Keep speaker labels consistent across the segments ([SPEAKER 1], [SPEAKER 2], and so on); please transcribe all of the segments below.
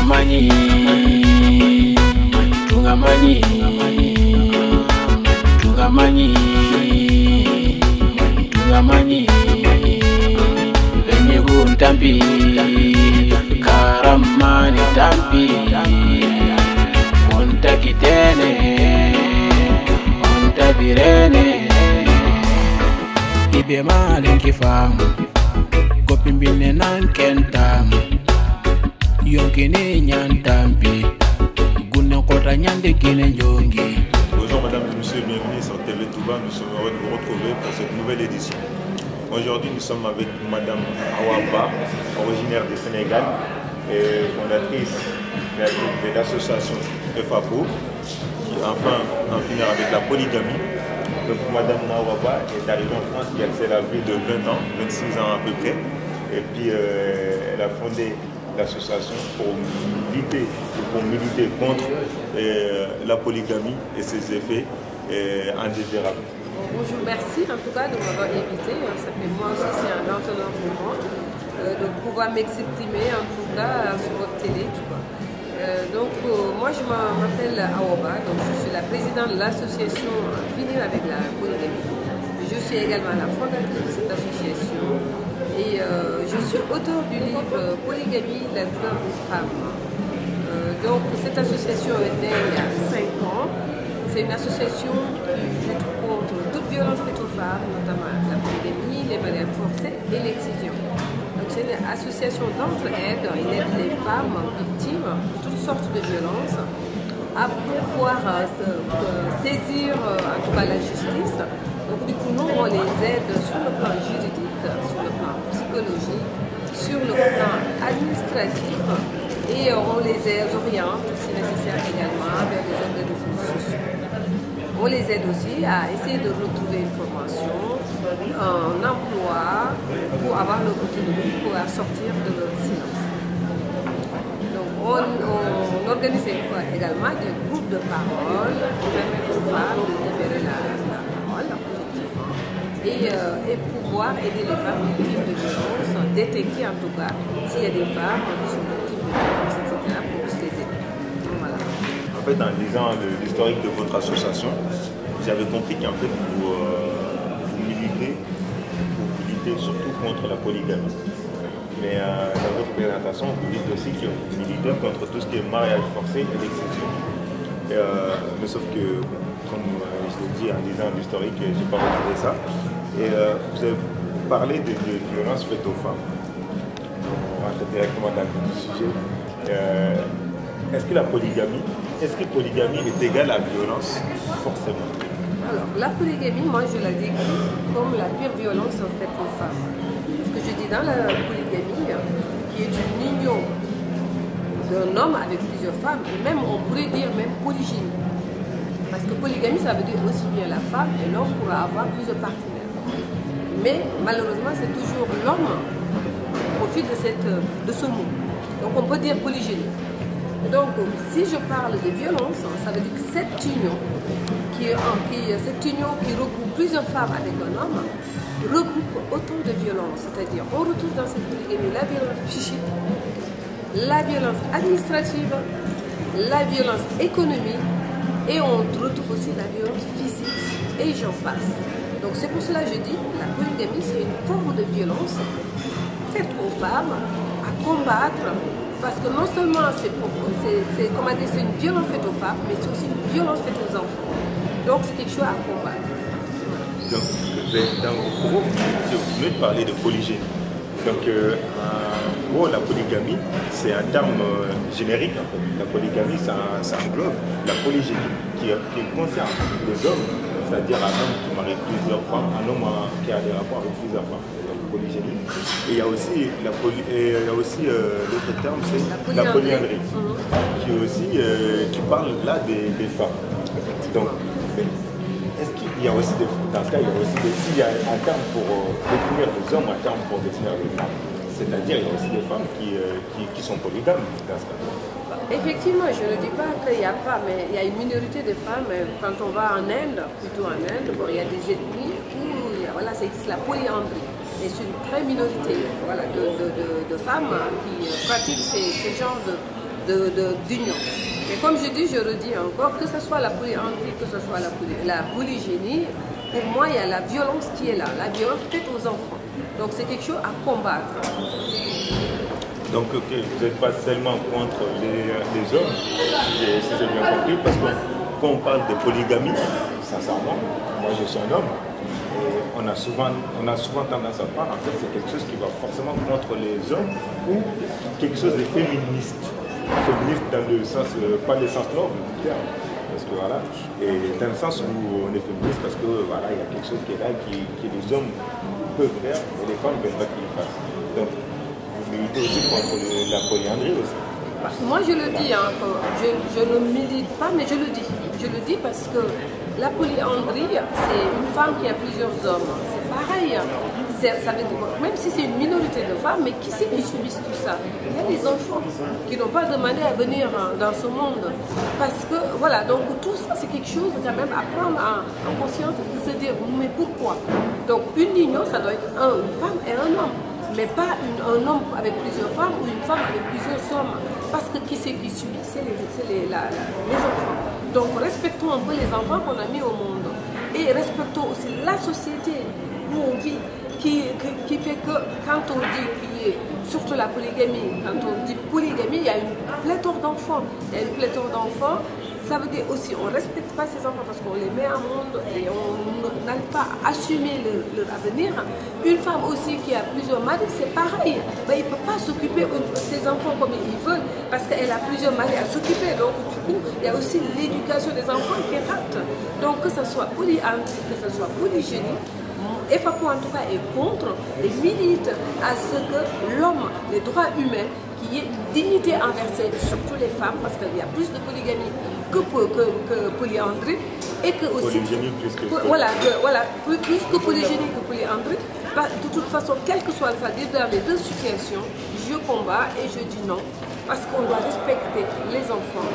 [SPEAKER 1] Tungamani, tungamani, tungamani, tungamani. Venye ntambi, karamani tambi. Onta kitene, onta birene. Ibe malenki famu, kopimbine nankentamu. Yonkene nyantambi, gune kota nyande kine njongi.
[SPEAKER 2] Bonjour madame et monsieur, bienvenue sur TV Touba. Nous sommes heureux de vous retrouver pour cette nouvelle édition. Aujourd'hui, nous sommes avec madame Awaba, originaire du Sénégal, et fondatrice de l'association FAPO, qui enfin en finir avec la polygamie. Donc madame Awaba est arrivée en France il y a plus de 20 ans, 26 ans à peu près, et puis elle a fondé l'association pour militer contre la polygamie et ses effets indésirables.
[SPEAKER 3] Bonjour, merci en tout cas de m'avoir invité. Ça fait moi aussi, c'est un entonnoir pour moi de pouvoir m'exprimer en tout cas sur votre télé. Moi je m'appelle Awaba, donc je suis la présidente de l'association Finir avec la polygamie. Je suis également la fondatrice de cette association et je suis auteur du livre Polygamie, la douleur des femmes. Donc cette association est née il y a 5 ans. C'est une association qui lutte contre toute violence faite aux femmes, notamment la polygamie, les mariages forcés et l'excision. Donc c'est une association d'entraide. Il aide les femmes victimes de toutes sortes de violences à pouvoir saisir en tout cas la justice. Donc du coup, nous, on les aide sur le plan juridique, sur le plan psychologique, sur le plan administratif et on les oriente, si nécessaire également, vers les organismes sociaux. On les aide aussi à essayer de retrouver une formation, un emploi pour avoir l'opportunité de pouvoir sortir de leur silence. Donc on organise également des groupes de parole pour permettre aux femmes de libérer la parole et pouvoir aider les femmes victimes de violence, détecter en tout cas s'il y a des femmes qui sont victimes de violence, etc. pour les aider. Voilà.
[SPEAKER 2] En fait, en lisant l'historique de votre association, j'avais compris qu'en fait vous militez surtout contre la polygamie. Mais dans votre présentation, vous dites aussi que vous militez contre tout ce qui est mariage forcé et l'excision. Mais sauf que, comme je l'ai dit en lisant l'historique, je n'ai pas retrouvé ça. Et vous avez parlé de violences faites aux femmes. On va directement dans le sujet. Est-ce que polygamie est égale à violence forcément?
[SPEAKER 3] Alors, la polygamie, moi je la décris comme la pire violence en fait aux femmes. Ce que je dis dans la polygamie, qui est une union d'un homme avec plusieurs femmes, et même on pourrait dire même polygynie. Parce que polygamie, ça veut dire aussi bien la femme et l'homme pourra avoir plusieurs partenaires. Mais malheureusement, c'est toujours l'homme qui profite de ce mot. Donc on peut dire polygynie. Donc si je parle de violence, ça veut dire que cette union qui regroupe plusieurs femmes avec un homme regroupe autant de violences. C'est-à-dire on retrouve dans cette polygamie la violence psychique, la violence administrative, la violence économique et on retrouve aussi la violence physique et j'en passe. Donc c'est pour cela que je dis que la polygamie c'est une forme de violence faite aux femmes à combattre parce que non seulement c'est une violence faite aux femmes mais c'est aussi une violence faite aux enfants. Donc c'est quelque chose à combattre.
[SPEAKER 2] Donc dans vos propos, vous venez de parler de polygynie. Donc la polygamie c'est un terme générique en fait. La polygamie ça englobe la polygynie qui concerne les hommes. C'est-à-dire un homme qui marie plusieurs femmes, un homme qui a des rapports avec plusieurs femmes, donc polygynie. Et il y a aussi l'autre terme, c'est la polyandrie, qui parle là des femmes. Donc, est-ce qu'il y a aussi dans ce cas, s'il y a un terme pour définir les hommes, un terme pour définir les femmes. C'est-à-dire il y a aussi des femmes qui sont polygames dans ce cas.
[SPEAKER 3] Effectivement, je ne dis pas qu'il n'y a pas, mais il y a une minorité de femmes. Quand on va en Inde, bon, il y a des ethnies où ça existe la polyandrie. Et c'est une très minorité de femmes qui pratiquent ce genre de d'union. Mais comme je dis, je redis encore, que ce soit la polyandrie, que ce soit la polygénie, pour moi, il y a la violence qui est là, la violence faite aux enfants. Donc c'est quelque chose à combattre.
[SPEAKER 2] Donc vous n'êtes pas seulement contre les hommes, si j'ai bien compris, parce que quand on parle de polygamie, sincèrement, moi je suis un homme, et on a souvent tendance à croire, en fait, c'est quelque chose qui va forcément contre les hommes ou quelque chose de féministe. Féministe dans le sens, pas le sens noble du terme, parce que voilà, et dans le sens où on est féministe parce que voilà, il y a quelque chose qui est là, que les hommes peuvent faire, et les femmes ne peuvent pas qu'ils le fassent. Donc, vous militez aussi contre la polyandrie aussi.
[SPEAKER 3] Moi je le dis, hein, je ne milite pas, mais je le dis. Je le dis parce que la polyandrie, c'est une femme qui a plusieurs hommes. C'est pareil. Ça veut dire, même si c'est une minorité de femmes, mais qui c'est qui subissent tout ça? Il y a des enfants qui n'ont pas demandé à venir dans ce monde. Parce que, voilà, donc tout ça, c'est quelque chose quand même à prendre en conscience et de se dire, mais pourquoi? Donc une union, ça doit être une femme et un homme. Mais pas un homme avec plusieurs femmes ou une femme avec plusieurs hommes. Parce que qui c'est qui subit? C'est les enfants. Donc respectons un peu les enfants qu'on a mis au monde. Et respectons aussi la société où on vit, qui fait que quand on dit qu'il y a surtout la polygamie, quand on dit polygamie, il y a une pléthore d'enfants. Il y a une pléthore d'enfants. Ça veut dire aussi on ne respecte pas ces enfants parce qu'on les met au monde et on n'arrive pas à assumer leur avenir. Une femme aussi qui a plusieurs maris, c'est pareil. Ben, il ne peut pas s'occuper de ses enfants comme il veut parce qu'elle a plusieurs maris à s'occuper. Donc du coup, il y a aussi l'éducation des enfants qui rate. Donc que ce soit polyandrie, que ce soit polygénie, FAPO en tout cas est contre et milite à ce que l'homme, les droits humains, qu'il y ait une dignité inversée, surtout les femmes, parce qu'il y a plus de polygamie que polyandrie, et que aussi, plus que polygénie que polyandrie. De toute façon, quelle que soit le cas, dans les deux situations, je combats et je dis non, parce qu'on doit respecter les enfants.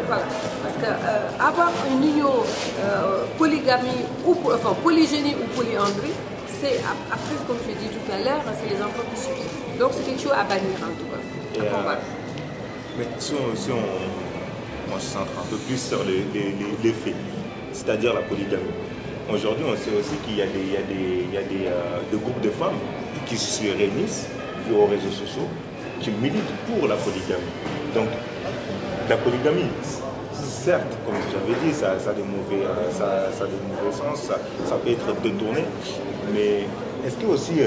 [SPEAKER 3] Voilà. Parce qu'avoir une union polygamie, polygénie ou polyandrie, c'est après, comme je l'ai dit tout à l'heure, c'est les enfants qui subissent. Donc c'est quelque chose à bannir en tout cas.
[SPEAKER 2] Mais si on se centre un peu plus sur les faits, c'est-à-dire la polygamie. Aujourd'hui, on sait aussi qu'il y a des groupes de femmes qui se réunissent aux réseaux sociaux, qui militent pour la polygamie. Donc, la polygamie, certes, comme j'avais dit, ça a des mauvais sens, ça peut être détourné, mais est-ce que aussi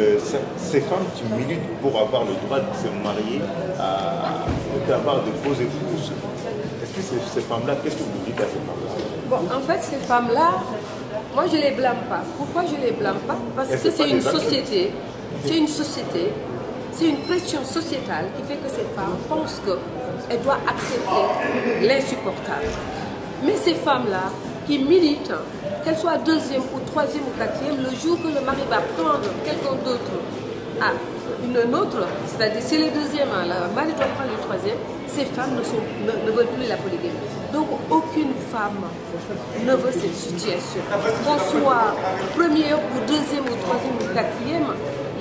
[SPEAKER 2] ces femmes qui militent pour avoir le droit de se marier, d'avoir de beaux épouses, est-ce que ces femmes-là, qu'est-ce que vous dites à ces femmes-là?
[SPEAKER 3] Bon, en fait, ces femmes-là, moi je ne les blâme pas. Pourquoi je ne les blâme pas? Parce que c'est une société, c'est une pression sociétale qui fait que ces femmes pensent qu'elles doivent accepter l'insupportable. Mais ces femmes-là qui militent, qu'elles soient deuxième ou troisième ou quatrième, le jour que le mari va prendre quelqu'un d'autre à une autre, c'est-à-dire c'est le deuxième, le mari doit prendre le troisième, ces femmes ne veulent plus la polygamie. Donc aucune femme ne veut cette situation. Qu'on soit première ou deuxième ou troisième ou quatrième,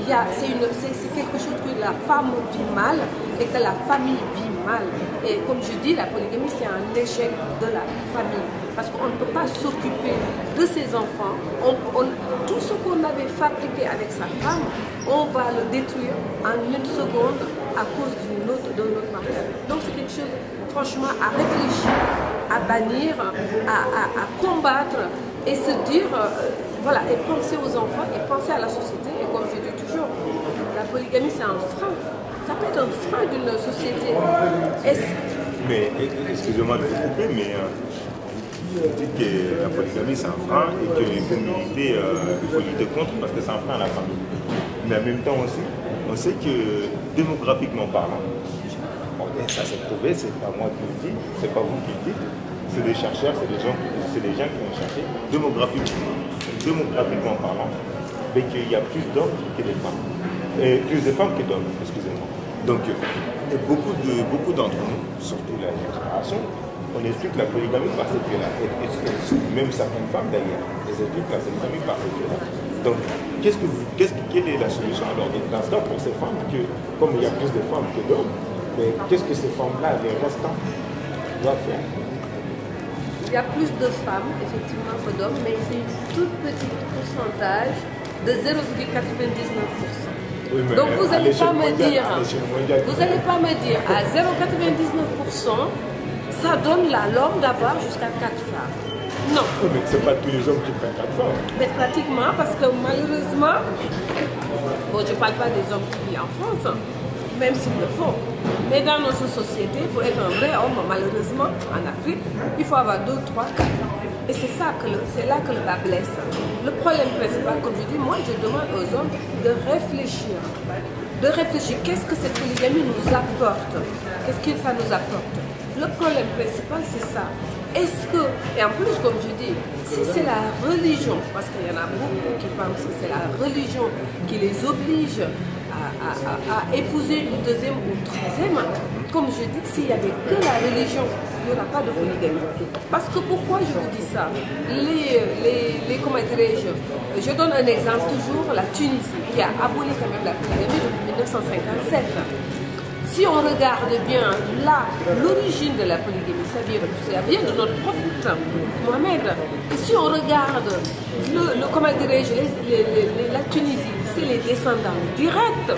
[SPEAKER 3] c'est quelque chose que la femme vit mal et que la famille vit mal. Et comme je dis, la polygamie c'est un échec de la famille. Parce qu'on ne peut pas s'occuper de ses enfants. Tout ce qu'on avait fabriqué avec sa femme, on va le détruire en une seconde à cause d'un autre mariage. Donc c'est quelque chose franchement à réfléchir, à bannir, à combattre et se dire, voilà, et penser aux enfants et penser à la société. Et comme je dis toujours, la polygamie c'est un frein. Ça peut être un frein d'une société.
[SPEAKER 2] Mais excusez-moi de vous couper, mais vous dites que la polygamie c'est un frein et qu'il faut lutter contre parce que c'est un frein à la famille. Mais en même temps aussi, on sait que démographiquement parlant, ça s'est prouvé, c'est pas moi qui le dis, c'est pas vous qui le dites, c'est des chercheurs, c'est des gens qui ont cherché, démographiquement parlant, mais qu'il y a plus d'hommes que des femmes. Et plus de femmes que d'hommes, excusez-moi. Donc, beaucoup d'entre nous, surtout la génération, on explique la polygamie par cette vue-là. Même certaines femmes d'ailleurs, elles expliquent la polygamie par cette vue-là. Donc, quelle est la solution alors dans ce cas pour ces femmes que, comme il y a plus de femmes que d'hommes,
[SPEAKER 4] Mais qu'est-ce que ces femmes-là, les restants, doivent faire?
[SPEAKER 3] Il y a plus de femmes, effectivement, que d'hommes, mais c'est une toute petite pourcentage de 0,99%.
[SPEAKER 4] Oui,
[SPEAKER 3] Donc vous n'allez pas me dire,
[SPEAKER 4] vous
[SPEAKER 3] à 0,99%, ça donne la norme d'avoir jusqu'à 4 femmes. Non.
[SPEAKER 4] Oui, mais ce n'est pas tous les hommes qui prennent 4 femmes.
[SPEAKER 3] Mais pratiquement, parce que malheureusement, bon, je ne parle pas des hommes qui vivent en France, même s'ils le font. Mais dans notre société, pour être un vrai homme, malheureusement, en Afrique, il faut avoir 2, 3, 4. Et c'est là que le bas blesse. Le problème principal, comme je dis, moi je demande aux hommes de réfléchir. De réfléchir, qu'est-ce que cette polygamie nous apporte? Qu'est-ce que ça nous apporte? Le problème principal, c'est ça. Est-ce que, et en plus, comme je dis, si c'est la religion, parce qu'il y en a beaucoup qui pensent que c'est la religion qui les oblige à épouser une deuxième ou une troisième, comme je dis, s'il n'y avait que la religion, il n'y aura pas de polygamie. Parce que pourquoi je vous dis ça? Comment dirais-je? Je donne un exemple toujours, la Tunisie, qui a aboli quand même la polygamie depuis 1957. Si on regarde bien là, l'origine de la polygamie, ça vient de notre prophète Mohamed. Et si on regarde comment dirais-je, la Tunisie, c'est les descendants directs.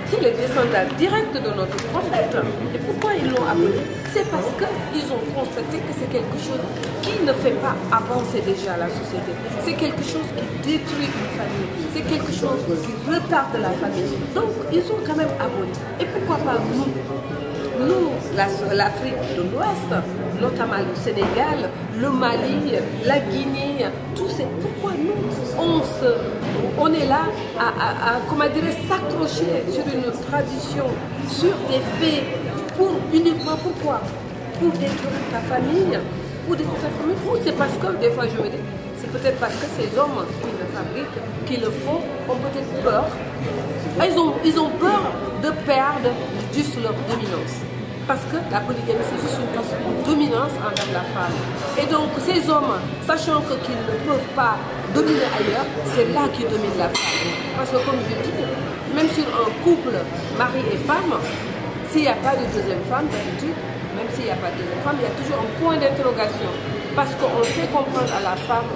[SPEAKER 3] C'est les descendants directs de notre prophète. Et pourquoi ils l'ont aboli? C'est parce qu'ils ont constaté que c'est quelque chose qui ne fait pas avancer déjà la société. C'est quelque chose qui détruit une famille. C'est quelque chose qui retarde la famille. Donc, ils ont quand même aboli. Et pourquoi pas nous? Nous, l'Afrique de l'Ouest, notamment le Sénégal, le Mali, la Guinée, tout c'est pourquoi nous, on est là à comment dire, s'accrocher sur une tradition, sur des faits, uniquement pourquoi? Pour détruire ta famille, ou c'est parce que des fois je me dis, c'est peut-être parce que ces hommes qui le fabriquent, qui le font, ont peut-être peur. Ils ont peur de perdre juste leur dominance. Parce que la polygamie, c'est juste une dominance envers la femme. Et donc, ces hommes, sachant qu'ils ne peuvent pas dominer ailleurs, c'est là qu'ils dominent la femme. Parce que, comme je dis, même sur un couple, mari et femme, s'il n'y a pas de deuxième femme, d'habitude, même s'il n'y a pas de deuxième femme, il y a toujours un point d'interrogation. Parce qu'on fait comprendre à la femme,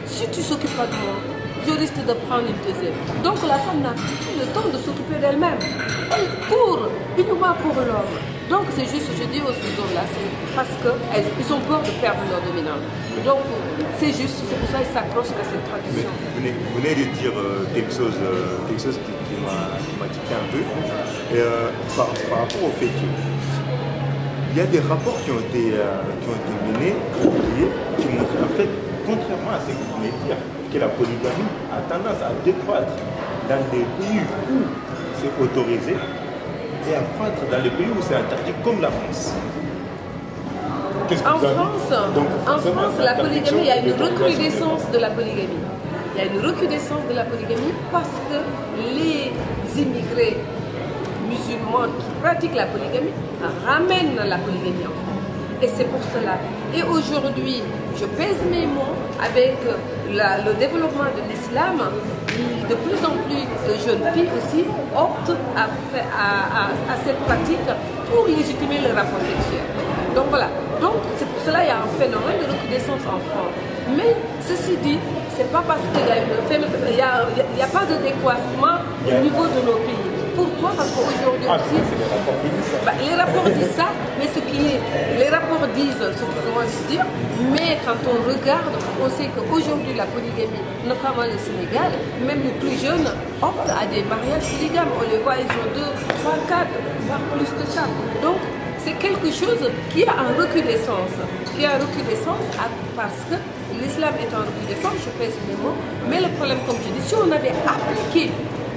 [SPEAKER 3] si tu ne s'occupes pas de moi, je risque de prendre une deuxième. Donc la femme n'a plus le temps de s'occuper d'elle-même. Elle court uniquement pour l'homme. Donc c'est juste, je dis aux hommes là, c'est parce qu'ils ont peur de perdre leur dominante. Donc c'est juste, c'est pour ça qu'ils s'accrochent à cette tradition.
[SPEAKER 2] Vous venez de dire quelque chose qui m'a tiqué un peu. Et, par rapport au fait qu'il y a des rapports qui ont été menés, qui montrent en fait, contrairement à ce que vous venez de dire, que la polygamie a tendance à décroître dans les pays où c'est autorisé et à croître dans les pays où c'est interdit, comme la France.
[SPEAKER 3] En France, la polygamie, il y a une recrudescence de la polygamie. Il y a une recrudescence de la polygamie parce que les immigrés musulmans qui pratiquent la polygamie ramènent la polygamie en France. Et c'est pour cela. Et aujourd'hui, je pèse mes mots avec le développement de l'islam. De plus en plus de jeunes filles aussi optent à cette pratique pour légitimer le rapport sexuel. Donc voilà. Donc c'est pour cela qu'il y a un phénomène de recrudescence en France. Mais ceci dit, c'est pas parce qu'il y a pas de décroissement au niveau de nos pays. Pourquoi? Parce qu'aujourd'hui aussi, les rapports disent ça, mais les rapports disent ce qu'ils ont à se dire, mais quand on regarde, on sait qu'aujourd'hui la polygamie, notamment le Sénégal, même les plus jeunes optent à des mariages polygames. On les voit, ils ont 2, 3, 4, voire plus que ça. Donc c'est quelque chose qui est en recrudescence, parce que l'islam est en recrudescence, je pèse mes mots, mais le problème, comme je dis, si on avait appliqué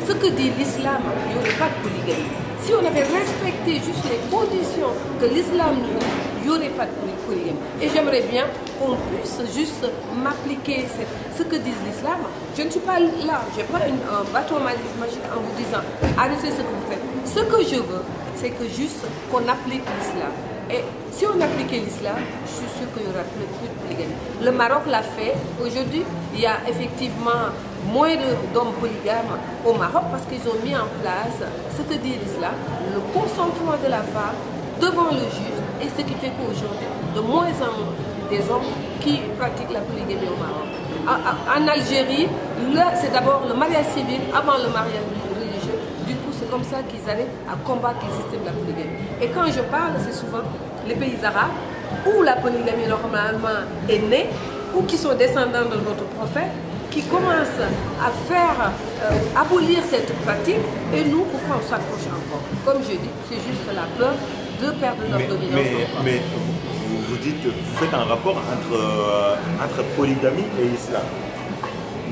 [SPEAKER 3] ce que dit l'islam, il n'y aurait pas de polygamie. Si on avait respecté juste les conditions que l'islam nous dit, il n'y aurait pas de polygamie. Et j'aimerais bien qu'on puisse juste m'appliquer ce que dit l'islam. Je ne suis pas là, je n'ai pas un bâton magique en vous disant arrêtez ce que vous faites. Ce que je veux, c'est que juste qu'on applique l'islam. Et si on appliquait l'islam, je suis sûre qu'il n'y aura plus de polygamie. Le Maroc l'a fait. Aujourd'hui, il y a effectivement moins d'hommes polygames au Maroc parce qu'ils ont mis en place ce que dit l'islam, le consentement de la femme devant le juge, et ce qui fait qu'aujourd'hui, de moins en moins des hommes qui pratiquent la polygamie au Maroc. En Algérie, c'est d'abord le mariage civil avant le mariage religieux. Du coup, c'est comme ça qu'ils arrivent à combattre le système de la polygamie. Et quand je parle, c'est souvent les pays arabes où la polygamie normalement est née, ou qui sont descendants de notre prophète, qui commencent à faire abolir cette pratique, et nous, pourquoi on s'accroche encore? Comme je dis, c'est juste la peur de perdre notre dominance.
[SPEAKER 2] Mais vous dites, vous faites un rapport entre polygamie et islam.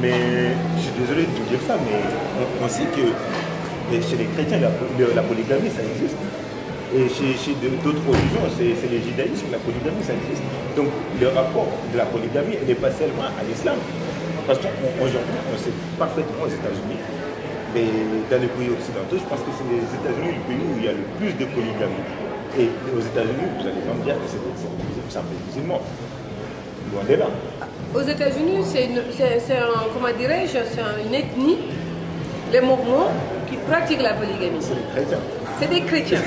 [SPEAKER 2] Mais je suis désolé de vous dire ça, mais on sait que chez les chrétiens, la polygamie, ça existe. Et chez d'autres religions, c'est le judaïsme, la polygamie, ça existe. Donc le rapport de la polygamie n'est pas seulement à l'islam. Parce qu'aujourd'hui, on sait parfaitement aux États-Unis, mais dans les pays occidentaux, je pense que c'est les États-Unis le pays où il y a le plus de polygamie. Et aux États-Unis, vous allez pas me dire que c'est un pays musulman. Loin de là.
[SPEAKER 3] Aux États-Unis, c'est comment dirais-je, c'est une ethnie, les Mormons, qui pratiquent la polygamie.
[SPEAKER 2] C'est les chrétiens.
[SPEAKER 3] C'est des chrétiens.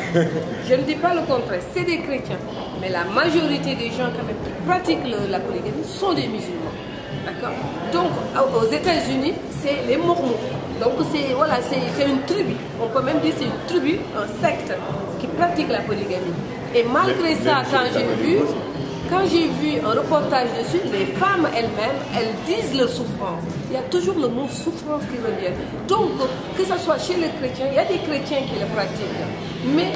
[SPEAKER 3] Je ne dis pas le contraire, c'est des chrétiens. Mais la majorité des gens quand même qui pratiquent la polygamie sont des musulmans. D'accord? Donc, aux États-Unis, c'est les Mormons. Donc, c'est voilà, une tribu. On peut même dire que c'est une tribu, un secte, qui pratique la polygamie. Et malgré ça, quand j'ai vu un reportage dessus, les femmes elles-mêmes, elles disent leur souffrance. Il y a toujours le mot souffrance qui revient. Donc, que ce soit chez les chrétiens, il y a des chrétiens qui le pratiquent. Mais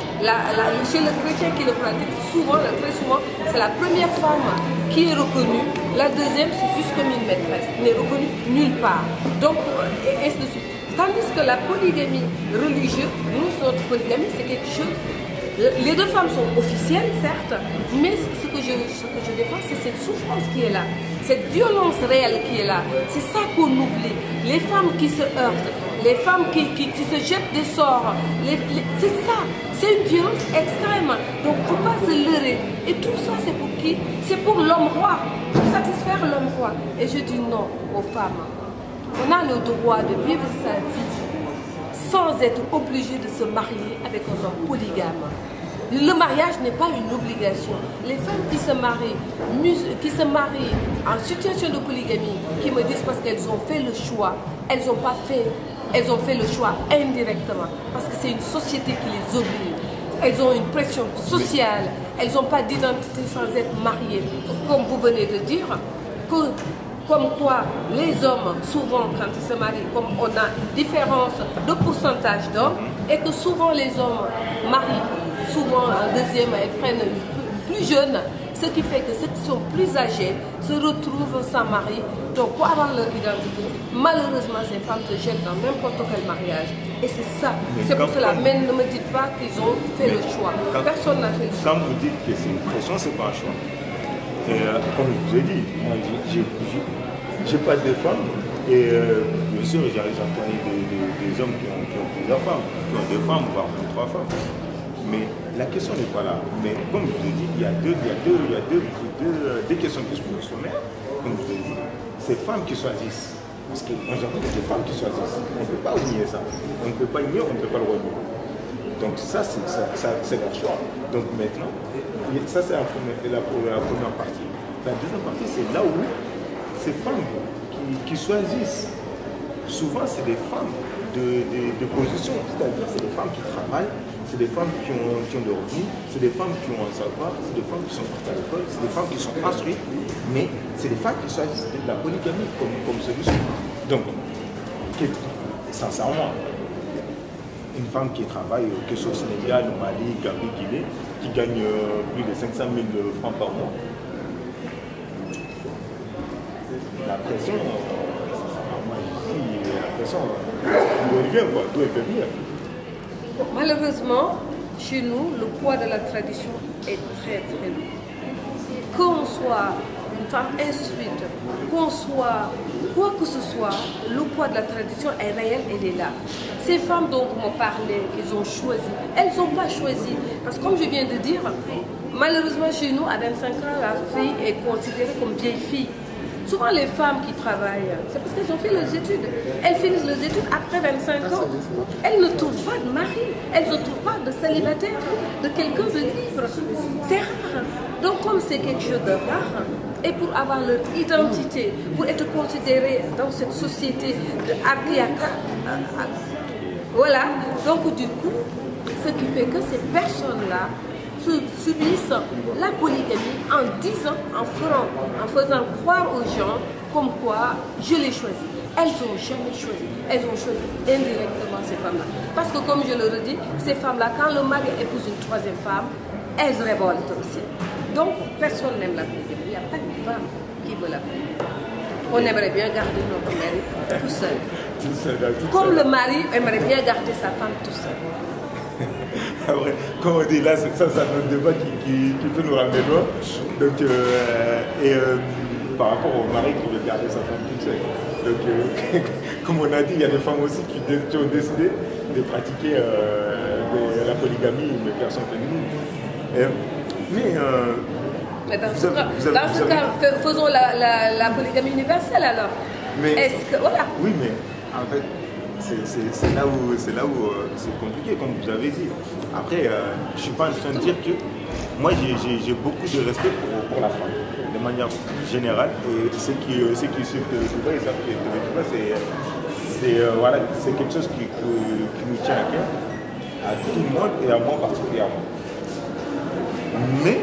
[SPEAKER 3] chez les chrétiens qui le pratiquent, souvent, très souvent, c'est la première femme qui est reconnue. La deuxième, c'est juste comme une maîtresse, n'est reconnue nulle part. Donc, et ainsi de suite. Tandis que la polygamie religieuse, nous, notre polygamie, c'est quelque chose. Les deux femmes sont officielles, certes, mais ce que je défends, c'est cette souffrance qui est là, cette violence réelle qui est là. C'est ça qu'on oublie. Les femmes qui se heurtent, les femmes qui se jettent des sorts, c'est ça. C'est une violence extrême. Donc, il ne faut pas se leurrer. Et tout ça, c'est pour qui? C'est pour l'homme roi, pour satisfaire l'homme roi. Et je dis non aux femmes. On a le droit de vivre sa vie sans être obligé de se marier avec un homme polygame. Le mariage n'est pas une obligation. Les femmes qui se marient en situation de polygamie, qui me disent parce qu'elles ont fait le choix, elles ont fait le choix indirectement, parce que c'est une société qui les oblige. Elles ont une pression sociale, elles n'ont pas d'identité sans être mariées. Comme vous venez de dire, comme quoi les hommes, souvent quand ils se marient, comme on a une différence de pourcentage d'hommes, et que souvent les hommes marient, souvent en deuxième, elles prennent plus jeunes, ce qui fait que ceux qui sont plus âgés se retrouvent sans mari. Donc pour avoir leur identité, malheureusement ces femmes se jettent dans n'importe quel mariage. Et c'est ça, c'est pour cela, mais ne me dites pas qu'ils ont fait le choix. Personne n'a fait le choix.
[SPEAKER 2] Quand vous dites que c'est une pression, c'est pas un choix. Et comme je vous ai dit, j'ai pas de femmes et bien sûr j'ai entendu des hommes qui ont plusieurs femmes, qui ont 2 femmes, voire 3 femmes. Mais la question n'est pas là. Mais comme je vous ai dit, il y a deux questions qui se posent sur mer. Comme je vous ai dit, ces femmes qui choisissent. Parce qu'aujourd'hui, il y a des femmes qui choisissent. On ne peut pas nier ça. On ne peut pas nier, on ne peut pas le renier. Donc ça, c'est leur choix. Donc maintenant, ça c'est la première partie. La deuxième partie, c'est là où ces femmes qui choisissent, souvent c'est des femmes de position, c'est-à-dire c'est des femmes qui travaillent, c'est des femmes qui ont leur vie, c'est des femmes qui ont un savoir, c'est des femmes qui sont parties à l'école, c'est des femmes qui sont instruites, mais c'est des femmes qui choisissent de la polygamie comme solution. Donc, sincèrement, une femme qui travaille, que ce soit au Sénégal, au Mali, Gambie, Guinée, qui gagne plus de 500 000 francs par mois, la pression, moi ici, la pression, d'où elle vient, quoi, d'où elle peut venir.
[SPEAKER 3] Malheureusement, chez nous, le poids de la tradition est très très lourd. Qu'on soit une femme instruite, qu'on soit, quoi que ce soit, le poids de la tradition est réel, elle est là. Ces femmes dont vous me parlez, qu'elles ont choisi, elles n'ont pas choisi. Parce que comme je viens de dire, malheureusement chez nous, à 25 ans, la fille est considérée comme vieille fille. Souvent les femmes qui travaillent, c'est parce qu'elles ont fait leurs études. Elles finissent leurs études après 25 ans. Elles ne trouvent pas de mari, elles ne trouvent pas de célibataire, de quelqu'un de libre. C'est rare. Donc comme c'est quelque chose de rare, et pour avoir leur identité, pour être considérées dans cette société de archéaca, voilà. Donc du coup, ce qui fait que ces personnes-là subissent la polygamie en disant, en faisant croire aux gens comme quoi je l'ai choisi. Elles n'ont jamais choisi. Elles ont choisi indirectement ces femmes-là. Parce que comme je le redis, ces femmes-là, quand le mari épouse une troisième femme, elles révoltent aussi. Donc personne n'aime la polygamie. Il n'y a pas de femme qui veut la polygamie. On aimerait bien garder notre mari tout seul. Comme le mari aimerait bien garder sa femme tout seul.
[SPEAKER 2] Après, comme on dit là, ça c'est un débat qui peut nous ramener loin. Donc, par rapport au mari qui veut garder sa femme toute seule. Donc, comme on a dit, il y a des femmes aussi qui ont décidé de pratiquer la polygamie, mais personne féminine.
[SPEAKER 3] Mais dans ce cas, faisons la polygamie universelle alors. Est-ce que, voilà.
[SPEAKER 2] Oui, mais en fait, c'est là où c'est compliqué, comme vous avez dit. Après, je ne suis pas en train de dire que moi j'ai beaucoup de respect pour la femme, de manière générale. Et ceux qui suivent Touba, ils savent que Touba, c'est quelque chose qui nous tient à cœur, à tout le monde et à moi particulièrement. Mais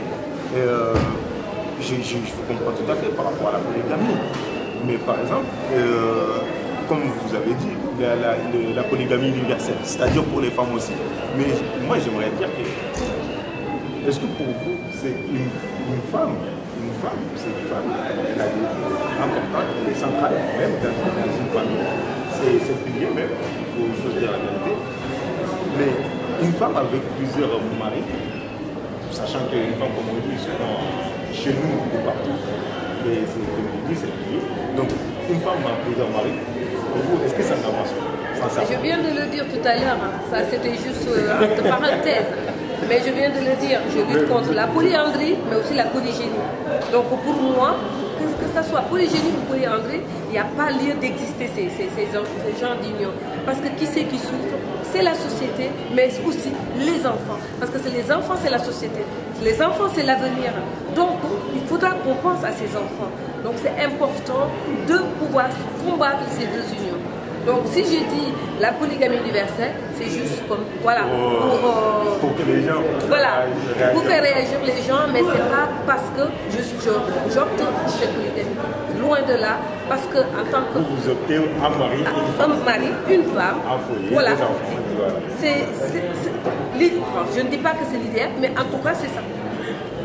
[SPEAKER 2] je vous comprends tout à fait par rapport à la polygamie. Mais par exemple, comme vous avez dit, la polygamie universelle, c'est-à-dire pour les femmes aussi. Mais moi, j'aimerais dire que, est-ce que pour vous, c'est une femme, c'est une femme, elle a des importantes, elle est centrale, même dans une famille, c'est pilier même, il faut se dire la vérité. Mais une femme avec plusieurs maris, sachant qu'une femme, comme on dit, souvent chez nous ou partout, mais comme on dit, c'est pilier. Donc, une femme a plusieurs maris. Pour vous, est-ce que ça n'avance pas?
[SPEAKER 3] Je viens de le dire tout à l'heure, ça c'était juste entre parenthèses. Mais je viens de le dire, je lutte contre la polyandrie, mais aussi la polygynie. Donc pour moi, que ce soit polygynie ou polyandrie, il n'y a pas lieu d'exister ces genres d'union. Parce que qui c'est qui souffre? C'est la société, mais aussi les enfants. Parce que c'est les enfants, c'est la société. Les enfants, c'est l'avenir. Donc il faudra qu'on pense à ces enfants. Donc c'est important de pouvoir combattre ces deux unions. Donc si je dis la polygamie universelle, c'est juste comme, voilà,
[SPEAKER 2] pour que les gens...
[SPEAKER 3] Voilà, pour faire réagir les gens, mais c'est pas parce que j'opte chez polygamie. Loin de là, parce que en tant que...
[SPEAKER 2] Vous optez un mari,
[SPEAKER 3] une femme,
[SPEAKER 2] un foyer,
[SPEAKER 3] voilà.
[SPEAKER 2] des enfants. Voilà.
[SPEAKER 3] Je ne dis pas que c'est l'idéal, mais en tout cas c'est ça.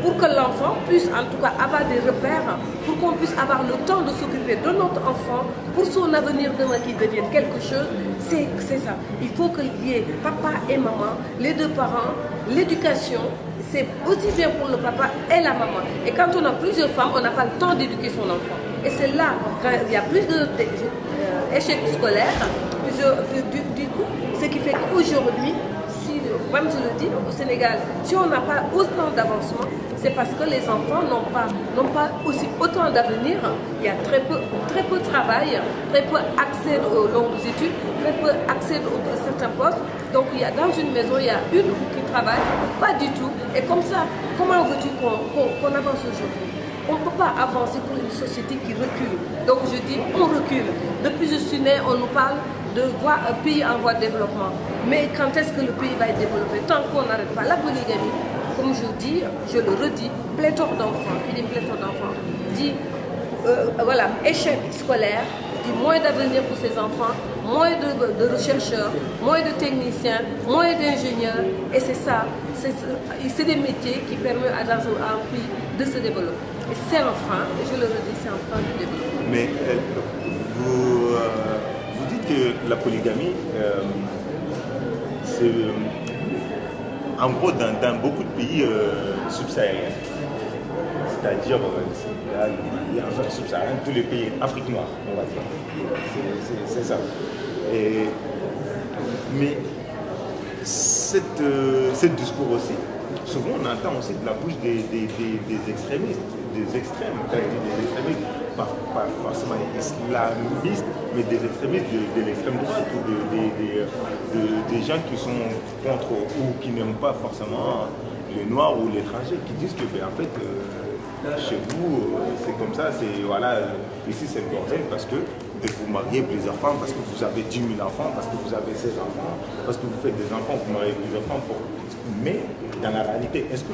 [SPEAKER 3] Pour que l'enfant puisse en tout cas avoir des repères, pour qu'on puisse avoir le temps de s'occuper de notre enfant, pour son avenir demain qu'il devienne quelque chose, c'est ça. Il faut qu'il y ait papa et maman, les deux parents, l'éducation, c'est aussi bien pour le papa et la maman. Et quand on a plusieurs femmes, on n'a pas le temps d'éduquer son enfant. Et c'est là, quand il y a plus d'échecs scolaires, du coup, ce qui fait qu'aujourd'hui, même je le dis, au Sénégal, si on n'a pas autant d'avancement, c'est parce que les enfants n'ont pas aussi autant d'avenir. Il y a très peu de travail, très peu accès aux longues études, très peu accès à certains postes. Donc il y a dans une maison, il y a une qui travaille, pas du tout. Et comme ça, comment veux-tu qu'on avance aujourd'hui? On ne peut pas avancer pour une société qui recule. Donc je dis, on recule. Depuis je suis née, on nous parle de voir un pays en voie de développement. Mais quand est-ce que le pays va être développé? Tant qu'on n'arrête pas la polygamie, comme je dis, je le redis, pléthore d'enfants, qui dit pléthore d'enfants, dit voilà, échec scolaire, dit moins d'avenir pour ces enfants, moins de rechercheurs, moins de techniciens, moins d'ingénieurs. Et c'est ça, c'est des métiers qui permettent à un pays de se développer. Et c'est un frein, et je le redis, c'est un frein du développement.
[SPEAKER 2] Mais vous dites que la polygamie, c'est en gros dans beaucoup de pays subsahariens. C'est-à-dire
[SPEAKER 4] Sénégal, enfin subsaharien, tous les pays, Afrique noire, on va dire. C'est ça. Mais ce discours aussi, souvent on entend aussi de la bouche des extrémistes, des extrêmes, des extrémistes, pas forcément islamistes, mais des extrémistes de l'extrême droite ou des gens qui sont contre ou qui n'aiment pas forcément les Noirs ou l'étranger, qui disent que en fait, chez vous, c'est comme ça, voilà, ici c'est le bordel parce que vous mariez plusieurs femmes, parce que vous avez 10 000 enfants, parce que vous avez 16 enfants, parce que vous faites des enfants, vous mariez plusieurs femmes. Mais dans la réalité, qu'est-ce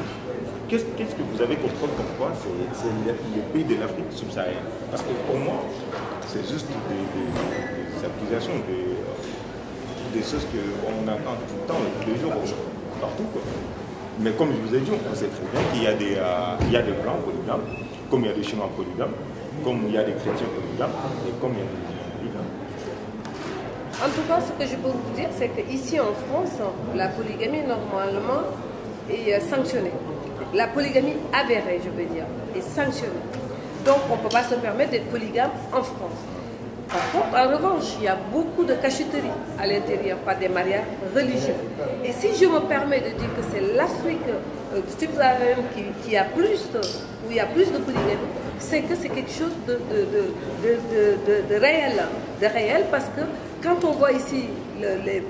[SPEAKER 4] que vous avez compris comme quoi c'est le pays de l'Afrique subsaharienne? Parce que pour moi, c'est juste des accusations, des choses qu'on entend tout le temps, tous les jours, partout, quoi. Mais comme je vous ai dit, on sait très bien qu'il y a des blancs polygames, comme il y a des chinois polygames, comme il y a des chrétiens polygames, et comme il y a des musulmans polygames.
[SPEAKER 3] En tout cas, ce que je peux vous dire, c'est qu'ici en France, la polygamie normalement est sanctionnée. La polygamie avérée, je veux dire, est sanctionnée. Donc on ne peut pas se permettre d'être polygame en France. Par contre, en revanche, il y a beaucoup de cachotterie à l'intérieur par des mariages religieux. Et si je me permets de dire que c'est l'Afrique subsaharienne qui a plus où il y a plus de polygamie, c'est que c'est quelque chose de réel, parce que quand on voit ici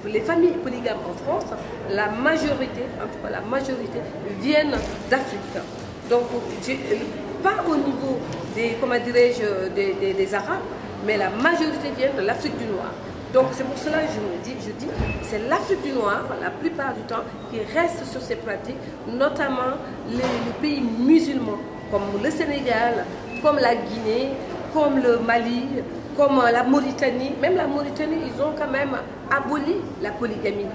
[SPEAKER 3] les familles polygames en France, la majorité, en tout cas la majorité, viennent d'Afrique. Donc, pas au niveau des, comment dirais-je, des Arabes, mais la majorité vient de l'Afrique du Noir. Donc c'est pour cela que je dis, c'est l'Afrique du Noir, la plupart du temps, qui reste sur ces pratiques, notamment les pays musulmans, comme le Sénégal, comme la Guinée, comme le Mali, comme la Mauritanie. Même la Mauritanie, ils ont quand même aboli la polygamie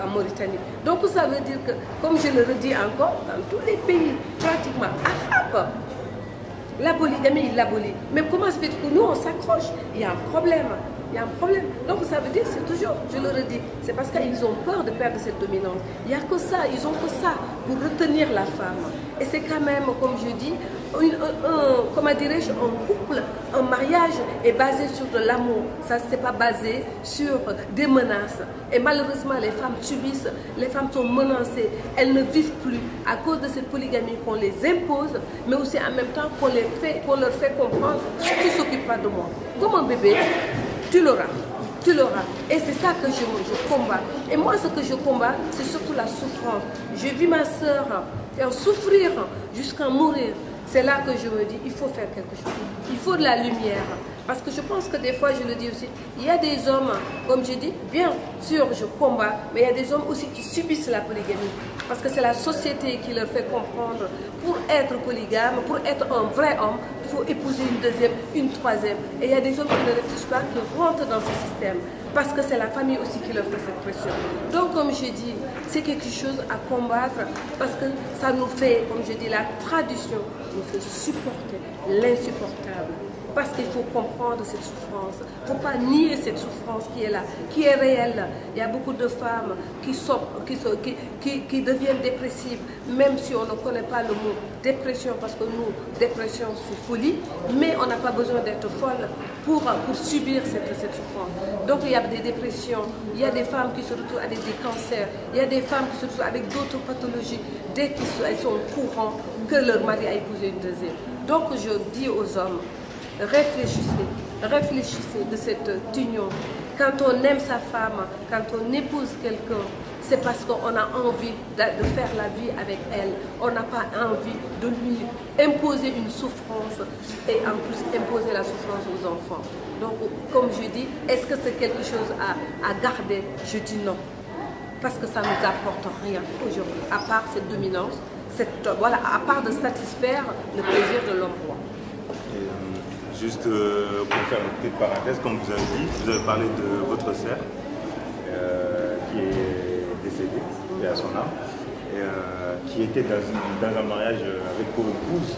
[SPEAKER 3] en Mauritanie. Donc ça veut dire que, comme je le redis encore, dans tous les pays pratiquement arabes, la polygamie, il l'abolit. Mais comment se fait que nous, on s'accroche? Il y a un problème. Il y a un problème. Donc ça veut dire, c'est toujours, je le redis, c'est parce qu'ils ont peur de perdre cette dominance. Il n'y a que ça, ils ont que ça pour retenir la femme. Et c'est quand même, comme je dis, comment dirais-je, un couple, un mariage est basé sur de l'amour. Ça, c'est pas basé sur des menaces. Et malheureusement, les femmes subissent, les femmes sont menacées. Elles ne vivent plus à cause de cette polygamie qu'on les impose, mais aussi en même temps qu'on leur fait comprendre ce qui ne s'occupe pas de moi. Comme un bébé, tu l'auras. Tu l'auras. Et c'est ça que je combats. Et moi, ce que je combats, c'est surtout la souffrance. J'ai vu ma soeur souffrir jusqu'à mourir. C'est là que je me dis, il faut faire quelque chose. Il faut de la lumière. Parce que je pense que des fois, je le dis aussi, il y a des hommes, comme je dis, bien sûr, je combats, mais il y a des hommes aussi qui subissent la polygamie. Parce que c'est la société qui leur fait comprendre, pour être polygame, pour être un vrai homme, il faut épouser une deuxième, une troisième. Et il y a des hommes qui ne réfléchissent pas, qui rentrent dans ce système. Parce que c'est la famille aussi qui leur fait cette pression. Donc, comme je dis, c'est quelque chose à combattre, parce que ça nous fait, comme je dis, la tradition nous fait supporter l'insupportable. Parce qu'il faut comprendre cette souffrance. Il ne faut pas nier cette souffrance qui est là, qui est réelle. Il y a beaucoup de femmes qui deviennent dépressives, même si on ne connaît pas le mot dépression, parce que nous, dépression, c'est folie, mais on n'a pas besoin d'être folle pour subir cette souffrance. Donc il y a des dépressions, il y a des femmes qui se retrouvent avec des cancers, il y a des femmes qui se retrouvent avec d'autres pathologies dès qu'elles sont au courant que leur mari a épousé une deuxième. Donc je dis aux hommes, réfléchissez de cette union. Quand on aime sa femme, quand on épouse quelqu'un, c'est parce qu'on a envie de faire la vie avec elle. On n'a pas envie de lui imposer une souffrance et en plus imposer la souffrance aux enfants. Donc, comme je dis, est-ce que c'est quelque chose à garder? Je dis non. Parce que ça ne nous apporte rien aujourd'hui, à part cette dominance, voilà, à part de satisfaire le plaisir de l'homme roi.
[SPEAKER 2] Juste pour faire une petite parenthèse, comme vous avez dit, vous avez parlé de votre sœur qui est décédée, et à son âme, qui était dans un mariage avec pour épouse.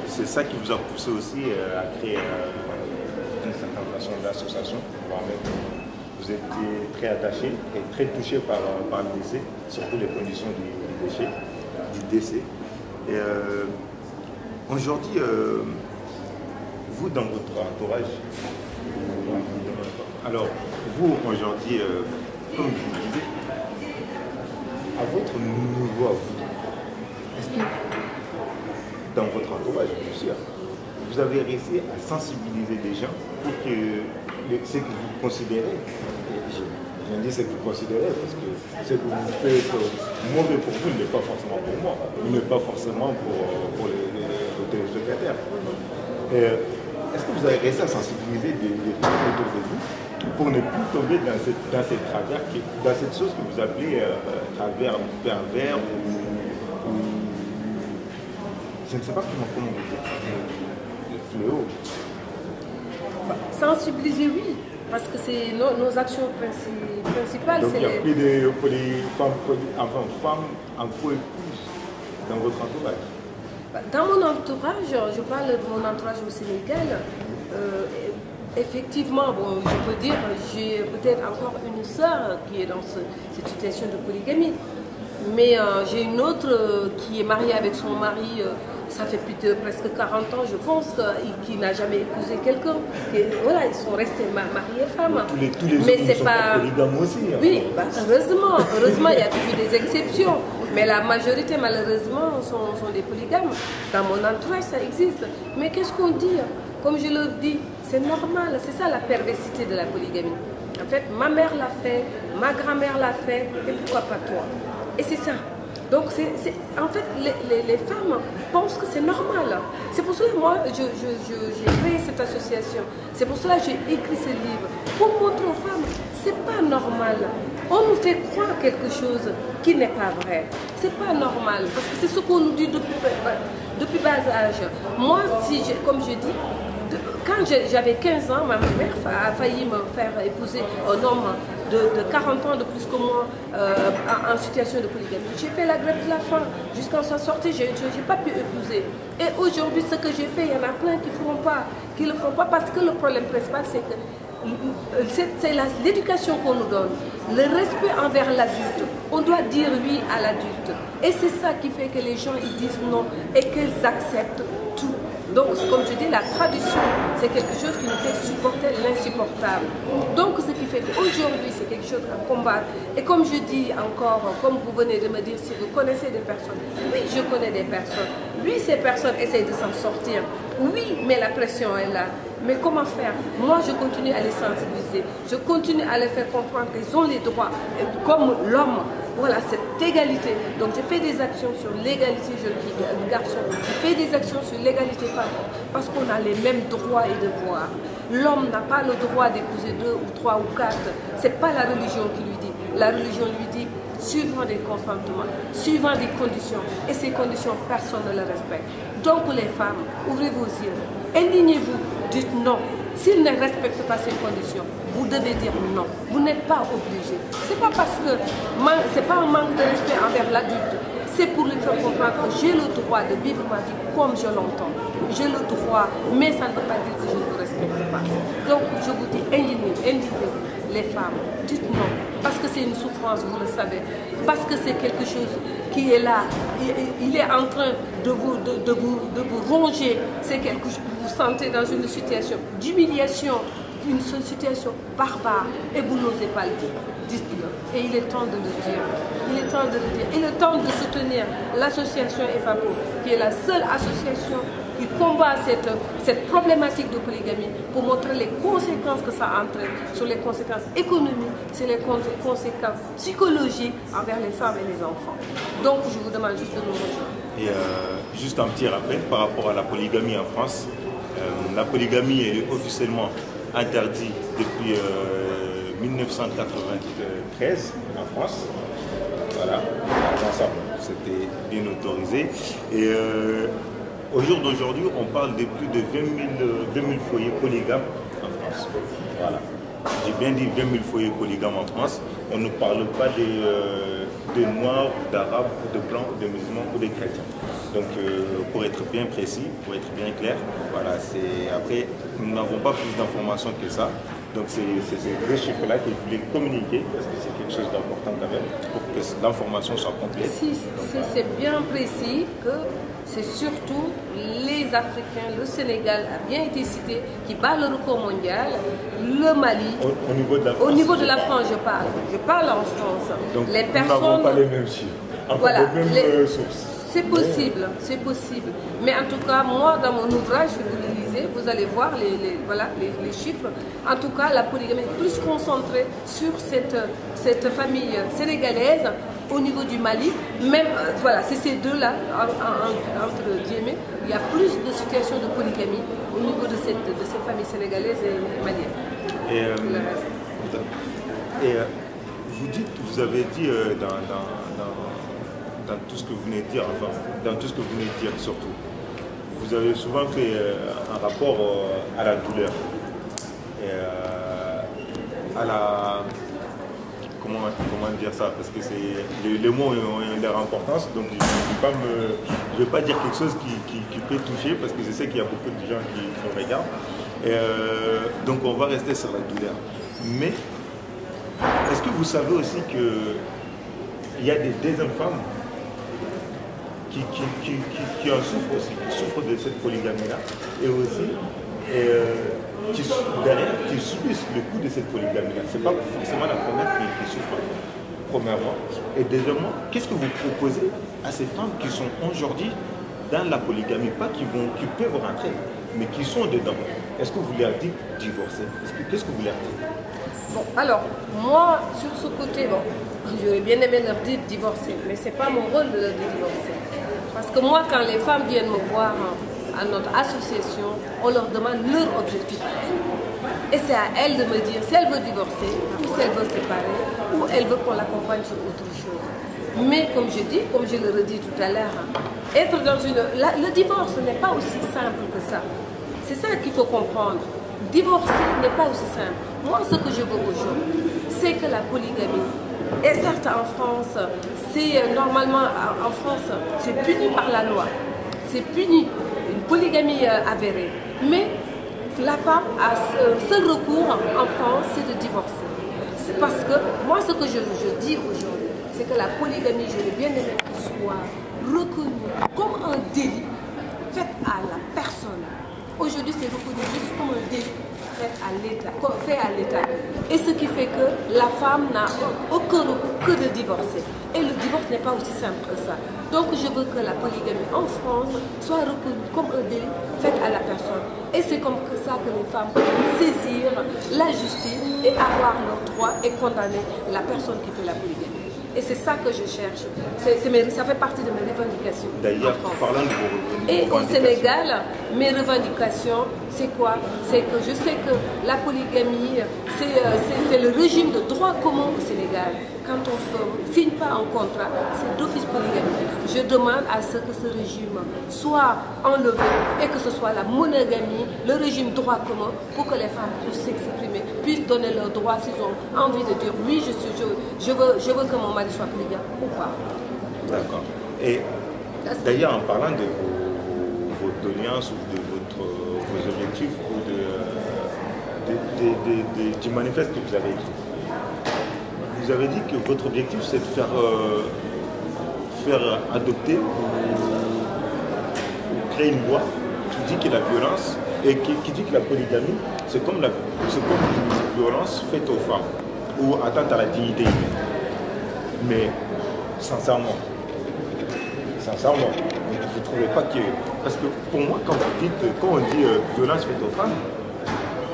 [SPEAKER 2] C'est ça qui vous a poussé aussi à créer d'une certaine façon l'association. Vous étiez très attaché et très touché par le décès, surtout les conditions du décès. Et Aujourd'hui, vous, dans votre entourage, alors, vous, aujourd'hui, comme je vous disais, à votre niveau, à vous, est-ce que dans votre entourage, bien sûr, vous avez réussi à sensibiliser des gens pour que ce que vous considérez, je dis ce que vous considérez parce que ce que vous faites mauvais pour vous n'est pas forcément pour moi, n'est pas forcément pour les téléspectateurs. Est-ce que vous avez réussi à sensibiliser des femmes autour de vous pour ne plus tomber dans cette travers, dans cette chose que vous appelez travers pervers ou je ne sais pas comment vous dire, le fléau.
[SPEAKER 3] Sensibiliser, oui, parce que c'est nos actions principales.
[SPEAKER 2] Donc il n'y a plus de femmes en co-épouse dans votre entourage?
[SPEAKER 3] Dans mon entourage, je parle de mon entourage au Sénégal, effectivement, bon, je peux dire, j'ai peut-être encore une sœur qui est dans cette situation de polygamie. Mais j'ai une autre qui est mariée avec son mari, ça fait presque 40 ans, je pense, qui n'a jamais épousé quelqu'un. Voilà, ils sont restés mariés femmes.
[SPEAKER 2] Tous les
[SPEAKER 3] mais
[SPEAKER 2] hommes
[SPEAKER 3] c'est
[SPEAKER 2] sont
[SPEAKER 3] pas
[SPEAKER 2] polygames aussi. Hein.
[SPEAKER 3] Oui, bah, heureusement, il y a toujours des exceptions. Mais la majorité, malheureusement, sont des polygames. Dans mon entourage, ça existe. Mais qu'est-ce qu'on dit? Comme je le dis, c'est normal. C'est ça la perversité de la polygamie. En fait, ma mère l'a fait, ma grand-mère l'a fait, et pourquoi pas toi? Et c'est ça. Donc, en fait, les femmes pensent que c'est normal. C'est pour cela que moi, j'ai créé cette association. C'est pour cela que j'ai écrit ce livre. Pour montrer aux femmes, c'est pas normal. On nous fait croire quelque chose qui n'est pas vrai. C'est pas normal. Parce que c'est ce qu'on nous dit depuis bas âge. Moi, comme je dis, quand j'avais 15 ans, ma mère a failli me faire épouser un homme de 40 ans de plus que moi en situation de polygamie. J'ai fait la grève de la faim jusqu'à sa sortie, je n'ai pas pu épouser. Et aujourd'hui, ce que j'ai fait, il y en a plein qui ne le font pas parce que le problème principal, c'est que c'est l'éducation qu'on nous donne, le respect envers l'adulte. On doit dire oui à l'adulte. Et c'est ça qui fait que les gens ils disent non et qu'ils acceptent tout. Donc, comme je dis, la tradition, c'est quelque chose qui nous fait supporter l'insupportable. Donc, ce qui fait qu'aujourd'hui, c'est quelque chose à combattre. Et comme je dis encore, comme vous venez de me dire, si vous connaissez des personnes, oui, je connais des personnes. Oui, ces personnes essayent de s'en sortir. Oui, mais la pression est là. Mais comment faire? Moi, je continue à les sensibiliser. Je continue à les faire comprendre qu'ils ont les droits, comme l'homme. Voilà, cette égalité. Donc, je fais des actions sur l'égalité jeune garçon. Je fais des actions sur l'égalité femme. Parce qu'on a les mêmes droits et devoirs. L'homme n'a pas le droit d'épouser 2 ou 3 ou 4. Ce n'est pas la religion qui lui dit. La religion lui dit suivant des consentements, suivant des conditions. Et ces conditions, personne ne les respecte. Donc, les femmes, ouvrez vos yeux. Indignez-vous. Dites non. S'il ne respecte pas ces conditions, vous devez dire non. Vous n'êtes pas obligé. Ce n'est pas parce que c'est pas un manque de respect envers l'adulte. C'est pour lui faire comprendre que j'ai le droit de vivre ma vie comme je l'entends. J'ai le droit, mais ça ne veut pas dire que je ne vous respecte pas. Donc je vous dis, indignez-vous, les femmes, dites non. Parce que c'est une souffrance, vous le savez. Parce que c'est quelque chose qui est là. Il est en train de vous ronger. C'est quelque chose que vous sentez dans une situation d'humiliation, une situation barbare, et vous n'osez pas le dire. Dites-le. Et il est temps de le dire. Il est temps de le dire. Il est temps de soutenir l'association EFAPO, qui est la seule association qui combat cette problématique de polygamie pour montrer les conséquences que ça entraîne, sur les conséquences économiques, sur les conséquences psychologiques envers les femmes et les enfants. Donc je vous demande juste de nous rejoindre.
[SPEAKER 2] Et juste un petit rappel par rapport à la polygamie en France. La polygamie est officiellement interdite depuis 1993 en France. Voilà, avant ça, c'était bien autorisé. Et au jour d'aujourd'hui, on parle de plus de 20 000 foyers polygames en France. Voilà. J'ai bien dit 20 000 foyers polygames en France. On ne parle pas de noirs, d'arabes, de blancs, de musulmans ou de chrétiens. Donc, pour être bien précis, pour être bien clair, voilà, après, nous n'avons pas plus d'informations que ça. Donc c'est ces deux chiffres-là que je voulais communiquer, parce que c'est quelque chose d'important quand même, pour que l'information soit complète.
[SPEAKER 3] Si c'est bien précis que c'est surtout les Africains, le Sénégal a bien été cité, qui bat le record mondial, le Mali.
[SPEAKER 2] Au niveau de la France.
[SPEAKER 3] Au niveau de la France, je parle. Je parle en France.
[SPEAKER 2] Donc
[SPEAKER 3] les
[SPEAKER 2] nous
[SPEAKER 3] personnes.
[SPEAKER 2] n'avons pas les mêmes chiffres,
[SPEAKER 3] Voilà,
[SPEAKER 2] les mêmes sources.
[SPEAKER 3] C'est possible, c'est possible. Mais en tout cas, moi, dans mon ouvrage, si vous le lisez, vous allez voir les chiffres. En tout cas, la polygamie est plus concentrée sur cette famille sénégalaise au niveau du Mali. Même, voilà, c'est ces deux-là, entre guillemets, il y a plus de situations de polygamie au niveau de ces familles sénégalaises et maliennes.
[SPEAKER 2] Et vous avez dit dans tout ce que vous venez de dire, enfin, dans tout ce que vous venez de dire surtout, vous avez souvent fait un rapport à la douleur et à la... Comment dire ça? Parce que les mots ont leur importance, donc je ne vais pas dire quelque chose qui peut toucher, parce que je sais qu'il y a beaucoup de gens qui nous regardent. Donc on va rester sur la douleur. Mais est-ce que vous savez aussi qu'il y a des deuxièmes femmes qui en souffrent aussi, qui souffrent de cette polygamie-là, et aussi qui subissent le coût de cette polygamie-là. Ce n'est pas forcément la première qui souffre, premièrement. Et deuxièmement, qu'est-ce que vous proposez à ces femmes qui sont aujourd'hui dans la polygamie, pas qui peuvent rentrer, mais qui sont dedans? Est-ce que vous leur dites divorcer? Qu'est-ce que vous leur dites?
[SPEAKER 3] Bon, alors, moi, sur ce côté, bon, j'aurais bien aimé leur dire divorcer, mais ce n'est pas mon rôle de leur dire divorcer. Parce que moi, quand les femmes viennent me voir à notre association, on leur demande leur objectif. Et c'est à elles de me dire si elles veulent divorcer, ou si elles veulent se séparer, ou elles veulent qu'on l'accompagne sur autre chose. Mais comme je dis, comme je le redis tout à l'heure, être dans le divorce n'est pas aussi simple que ça. C'est ça qu'il faut comprendre. Divorcer n'est pas aussi simple. Moi, ce que je veux aujourd'hui, c'est que la polygamie, et certes en France, c'est normalement, en France, c'est puni par la loi. C'est puni, une polygamie avérée. Mais la femme a seul recours en France, c'est de divorcer. C'est parce que, moi, ce que je dis aujourd'hui, c'est que la polygamie, je l'ai bien aimé qu'elle soit reconnue comme un délit fait à la personne. Aujourd'hui, c'est reconnu juste comme un délit fait à l'État. Et ce qui fait que la femme n'a aucun recours que de divorcer. Et le divorce n'est pas aussi simple que ça. Donc je veux que la polygamie en France soit reconnue comme un délit fait à la personne. Et c'est comme ça que les femmes peuvent saisir la justice et avoir leurs droits et condamner la personne qui fait la polygamie. Et c'est ça que je cherche. Ça fait partie de mes revendications.
[SPEAKER 2] D'ailleurs, parlant de vos revendications.
[SPEAKER 3] Et au Sénégal, mes revendications, c'est quoi? C'est que je sais que la polygamie, c'est le régime de droit commun au Sénégal. Quand on ne signe pas un contrat, c'est d'office polygamie. Je demande à ce que ce régime soit enlevé et que ce soit la monogamie, le régime droit commun, pour que les femmes puissent s'exprimer, puissent donner leurs droits s'ils ont envie de dire oui, je veux que mon mari soit polygame ou pas.
[SPEAKER 2] D'accord. Et d'ailleurs, en parlant de vos doléances ou de vos objectifs ou du manifeste que vous avez écrit, vous avez dit que votre objectif c'est de faire adopter ou créer une loi qui dit que la violence et qui dit que la polygamie c'est comme une violence faite aux femmes ou atteinte à la dignité humaine. Mais sincèrement, vous ne trouvez pas que... Parce que pour moi, quand on dit violence faite aux femmes,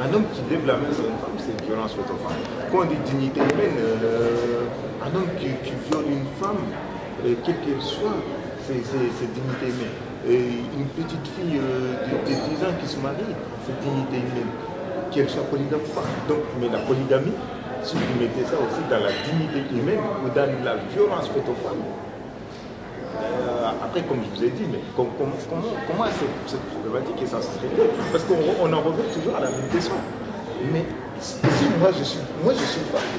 [SPEAKER 2] un homme qui lève la main sur une femme, c'est une violence faite aux femmes. Quand on dit dignité humaine, un homme qui viole une femme, quelle qu'elle soit, c'est dignité humaine. Et une petite fille de 10 ans qui se marie, c'est dignité humaine. Qu'elle soit polygame ou pas. Donc, mais la polygamie, si vous mettez ça aussi dans la dignité humaine ou dans la violence faite aux femmes, après, comme je vous ai dit, mais comment cette problématique est censée se régler? Parce qu'on en revient toujours à la même question. Mais si moi je suis femme,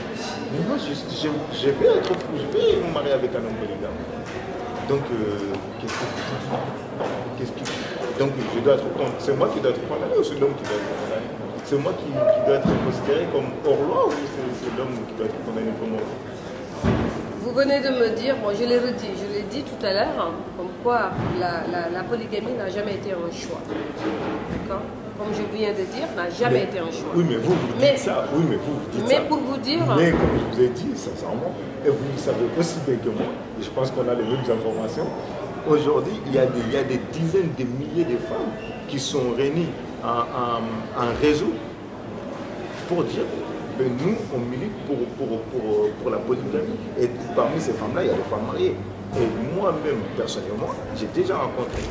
[SPEAKER 2] mais moi je vais me marier avec un homme polygame. Donc, donc je dois être condamné. C'est moi qui dois être condamné ou c'est l'homme qui doit être condamné?
[SPEAKER 4] c'est moi qui dois être considéré comme hors loi ou c'est l'homme qui doit être condamné comme hors loi?
[SPEAKER 3] Vous venez de me dire, bon, je l'ai dit tout à l'heure, hein, comme quoi la polygamie n'a jamais été un choix. D'accord? Comme je viens de dire, n'a jamais été un choix.
[SPEAKER 4] Oui, mais vous dites ça. Oui, mais vous dites ça.
[SPEAKER 3] Mais pour vous dire...
[SPEAKER 4] Mais comme je vous ai dit, sincèrement, et vous le savez aussi bien que moi, et je pense qu'on a les mêmes informations, aujourd'hui, il y a des dizaines de milliers de femmes qui sont réunies en réseau pour dire que nous, on milite pour la polygamie. Et parmi ces femmes-là, il y a des femmes mariées. Et moi-même, personnellement, j'ai déjà rencontré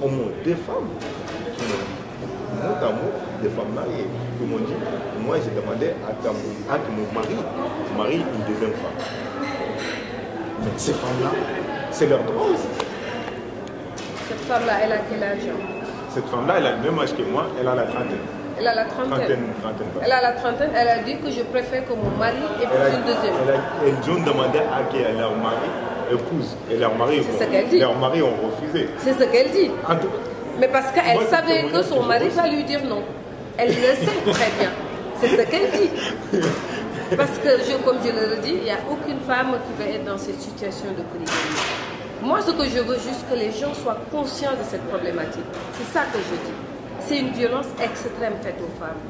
[SPEAKER 4] au moins des femmes qui mot à mot, des femmes mariées, qui m'ont dit, moi j'ai demandé à que mon mari marie une deuxième femme. Mais ces femmes-là, c'est leur droit aussi.
[SPEAKER 3] Cette femme-là, elle a quel âge?
[SPEAKER 4] Cette femme-là, elle a le même âge que moi, elle a la trentaine.
[SPEAKER 3] Elle a la trentaine. Elle a la trentaine, elle a dit que je préfère que mon mari épouse une deuxième.
[SPEAKER 4] Elles ont demandé à que leur mari épouse. Et leur mari,
[SPEAKER 3] c'est ce qu'elle dit.
[SPEAKER 4] Leurs maris ont refusé.
[SPEAKER 3] C'est ce qu'elle dit.
[SPEAKER 4] En tout cas,
[SPEAKER 3] mais parce qu'elle savait que son mari va lui dire non. Elle le sait très bien. C'est ce qu'elle dit. Parce que, comme je le redis, il n'y a aucune femme qui va être dans cette situation de polygamie. Moi, ce que je veux juste que les gens soient conscients de cette problématique. C'est ça que je dis. C'est une violence extrême faite aux femmes.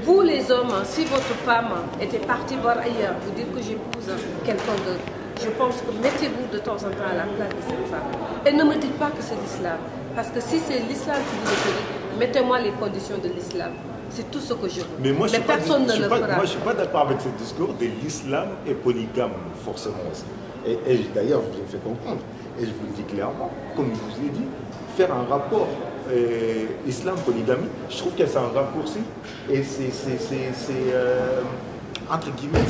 [SPEAKER 3] Vous, les hommes, si votre femme était partie voir ailleurs, vous dites que j'épouse quelqu'un d'autre, je pense que mettez-vous de temps en temps à la place de cette femme. Et ne me dites pas que c'est l'islam. Parce que si c'est l'islam qui vous autorise, mettez-moi les conditions de l'islam. C'est tout ce que je veux.
[SPEAKER 4] Mais moi,
[SPEAKER 3] personne ne le fera.
[SPEAKER 4] Moi, je ne suis pas d'accord avec ce discours de l'islam est polygame, forcément aussi. Et d'ailleurs, je vous ai fait comprendre. Et je vous le dis clairement, comme je vous ai dit, faire un rapport islam-polygamie, je trouve que c'est un raccourci. Et entre guillemets,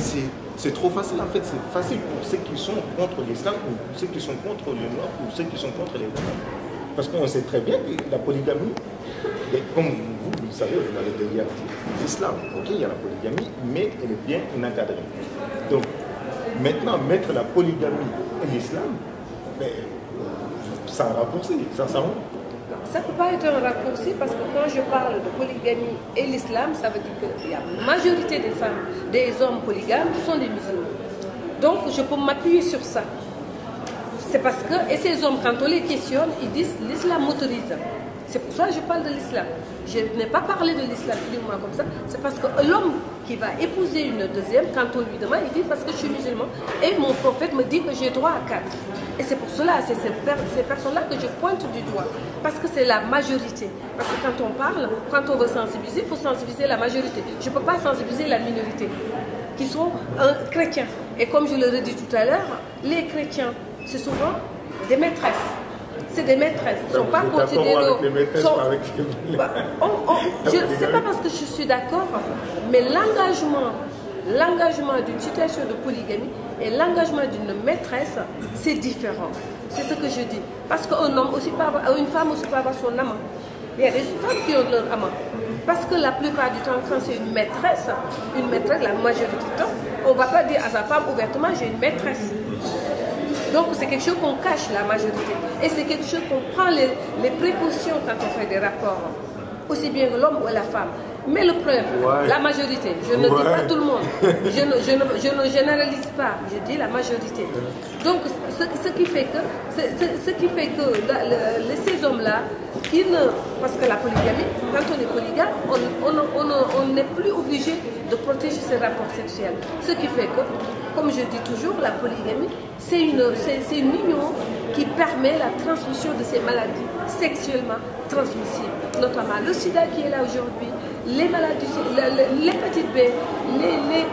[SPEAKER 4] c'est trop facile. En fait, c'est facile pour ceux qui sont contre l'islam ou ceux qui sont contre le nord ou ceux qui sont contre les arabes. Parce qu'on sait très bien que la polygamie, comme vous le savez, vous l'avez déjà dit, l'islam, ok, il y a la polygamie, mais elle est bien encadrée. Donc, maintenant, mettre la polygamie et l'islam, c'est un raccourci, sincèrement.
[SPEAKER 3] Ça ne peut pas être un raccourci parce que quand je parle de polygamie et l'islam, ça veut dire que la majorité des femmes, des hommes polygames sont des musulmans. Donc je peux m'appuyer sur ça. C'est parce que, et ces hommes, quand on les questionne, ils disent l'islam m'autorise. C'est pour ça que je parle de l'islam. Je n'ai pas parlé de l'islam uniquement comme ça. C'est parce que l'homme qui va épouser une deuxième, quand on lui demande, il dit parce que je suis musulman. Et mon prophète me dit que j'ai droit à 4. Et c'est pour cela, c'est ces personnes-là que je pointe du doigt. Parce que c'est la majorité. Parce que quand on parle, quand on veut sensibiliser, il faut sensibiliser la majorité. Je ne peux pas sensibiliser la minorité, qui sont chrétiens. Et comme je le redis tout à l'heure, les chrétiens, c'est souvent des maîtresses. C'est des maîtresses. Ils ne sont pas considérés. C'est pas parce que je suis d'accord, mais l'engagement d'une situation de polygamie et l'engagement d'une maîtresse, c'est différent. C'est ce que je dis. Parce qu'un homme aussi peut avoir, une femme aussi peut avoir son amant. Il y a des femmes qui ont leur amant. Parce que la plupart du temps, quand c'est une maîtresse, la majorité du temps, on ne va pas dire à sa femme ouvertement, j'ai une maîtresse. Donc c'est quelque chose qu'on cache, la majorité. Et c'est quelque chose qu'on prend les précautions quand on fait des rapports. Aussi bien que l'homme ou la femme. Mais le problème, la majorité, je ne dis pas tout le monde, je ne généralise pas, je dis la majorité. Donc ce qui fait que ces hommes-là, parce que la polygamie, quand on est polygame, on n'est plus obligé de protéger ses rapports sexuels. Ce qui fait que, comme je dis toujours, la polygamie, c'est une union qui permet la transmission de ces maladies sexuellement transmissibles, notamment le sida qui est là aujourd'hui, les maladies, l'hépatite B,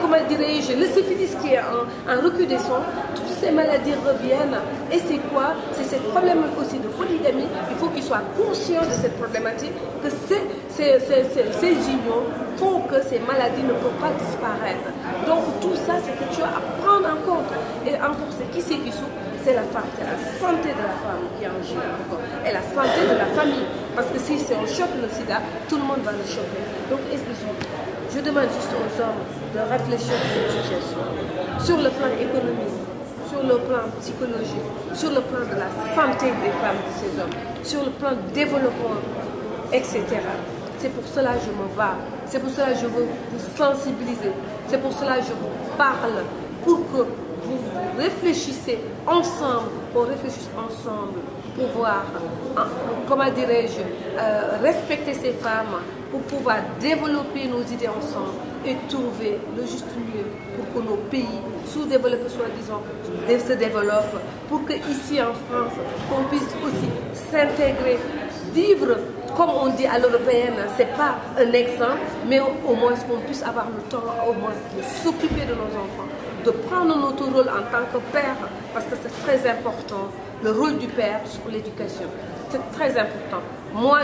[SPEAKER 3] comment dirais-je, le syphilis qui est en recrudescence, toutes ces maladies reviennent. Et c'est quoi? C'est cette problématique aussi de polygamie. Il faut qu'ils soient conscients de cette problématique, que ces unions font que ces maladies ne peuvent pas disparaître. Donc tout ça, c'est quelque chose à prendre en compte. Et encore, c'est qui souffre? C'est la femme, c'est la santé de la femme qui est en jeu encore. Et la santé de la famille. Parce que si on chope le sida, tout le monde va le choper. Donc, je demande juste aux hommes de réfléchir à cette situation. Sur le plan économique, sur le plan psychologique, sur le plan de la santé des femmes de ces hommes, sur le plan de développement, etc. C'est pour cela que je me bats. C'est pour cela que je veux vous sensibiliser. C'est pour cela que je vous parle. Pour que vous réfléchissez ensemble. On réfléchisse ensemble pour pouvoir, comment dirais-je, respecter ces femmes, pour pouvoir développer nos idées ensemble et trouver le juste milieu pour que nos pays sous-développés, soi-disant, se développent, pour qu'ici en France, on puisse aussi s'intégrer, vivre, comme on dit à l'européenne, ce n'est pas un exemple, mais au moins qu'on puisse avoir le temps au moins de s'occuper de nos enfants, de prendre notre rôle en tant que père, parce que c'est très important, le rôle du père sur l'éducation. C'est très important. Moi,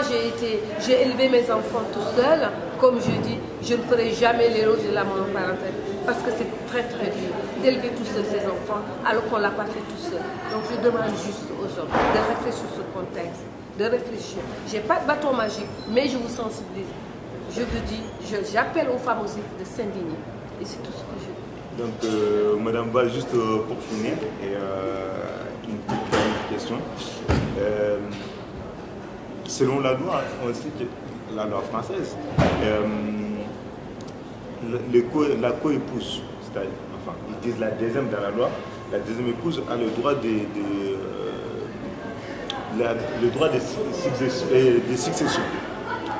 [SPEAKER 3] j'ai élevé mes enfants tout seul. Comme je dis, je ne ferai jamais l'éloge de la monoparentalité parce que c'est très très dur d'élever tout seul ses enfants alors qu'on ne l'a pas fait tout seul. Donc je demande juste aux hommes de réfléchir sur ce contexte, de réfléchir. Je n'ai pas de bâton magique, mais je vous sensibilise. Je vous dis, j'appelle aux femmes aussi de s'indigner. Et c'est tout ce que je dis.
[SPEAKER 2] Donc, Madame Ba, juste pour finir, et, une petite dernière question. Selon la loi, on sait que la loi française, la co-épouse, c'est-à-dire, enfin, ils disent la deuxième dans la loi, la deuxième épouse a le droit de succession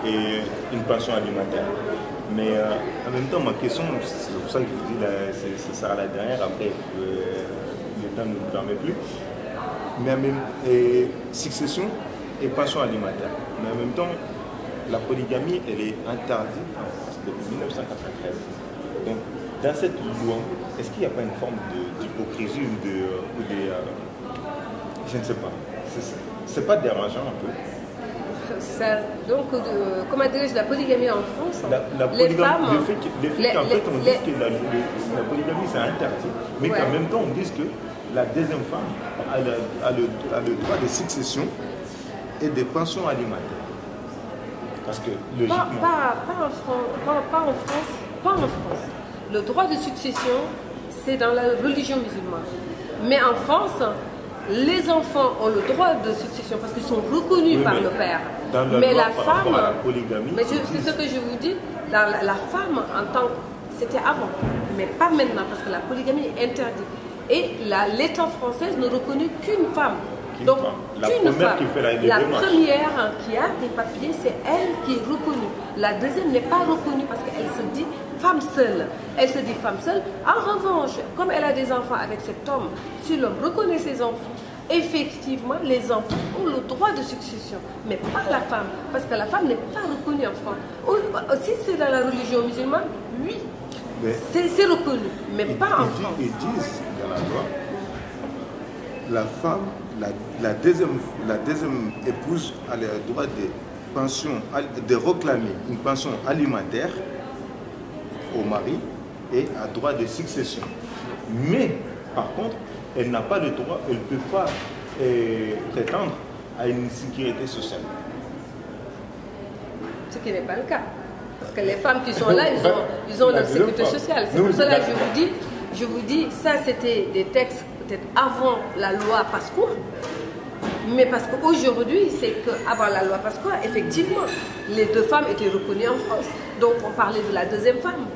[SPEAKER 2] et une pension alimentaire. Mais en même temps, ma question, c'est pour ça que je vous dis, c'est ça la dernière, après le temps ne nous permet plus. Mais même succession et pension alimentaire. Mais en même temps, la polygamie, elle est interdite en France depuis 1993. Donc, dans cette loi, est-ce qu'il n'y a pas une forme d'hypocrisie ou des... je ne sais pas. C'est pas dérangeant un peu?
[SPEAKER 3] Ça, donc, comment dirais-je, la polygamie en France,
[SPEAKER 2] les femmes... Le fait qu'en fait, on dise que la polygamie, c'est interdit, mais qu'en même temps, on dise que la deuxième femme a le droit de succession et de pension alimentaire. Parce que, logiquement...
[SPEAKER 3] Pas en France. Le droit de succession, c'est dans la religion musulmane. Mais en France, les enfants ont le droit de succession parce qu'ils sont reconnus par le père. Mais la femme...
[SPEAKER 2] La polygamie,
[SPEAKER 3] c'est ce que je vous dis, la femme en tant que... C'était avant, mais pas maintenant, parce que la polygamie est interdite. Et l'État français ne reconnaît qu'une femme. Donc, qu'une femme. La première qui a des papiers, c'est elle qui est reconnue. La deuxième n'est pas reconnue parce qu'elle se dit femme seule. Elle se dit femme seule. En revanche, comme elle a des enfants avec cet homme, si l'homme reconnaît ses enfants, effectivement, les enfants ont le droit de succession, mais pas la femme, parce que la femme n'est pas reconnue en France. Si c'est dans la religion musulmane, oui, c'est reconnu, mais pas en France.
[SPEAKER 2] Ils disent dans la loi, la femme, la deuxième épouse a le droit de réclamer une pension alimentaire au mari et a droit de succession. Mais, par contre, elle n'a pas le droit, elle ne peut pas prétendre à une sécurité sociale.
[SPEAKER 3] Ce qui n'est pas le cas. Parce que les femmes qui sont là, ils ont leur sécurité sociale. C'est pour cela que je vous dis, ça c'était des textes peut-être avant la loi Pasqua. Mais parce qu'aujourd'hui, c'est qu'avant la loi Pasqua, effectivement, les deux femmes étaient reconnues en France. Donc on parlait de la deuxième femme,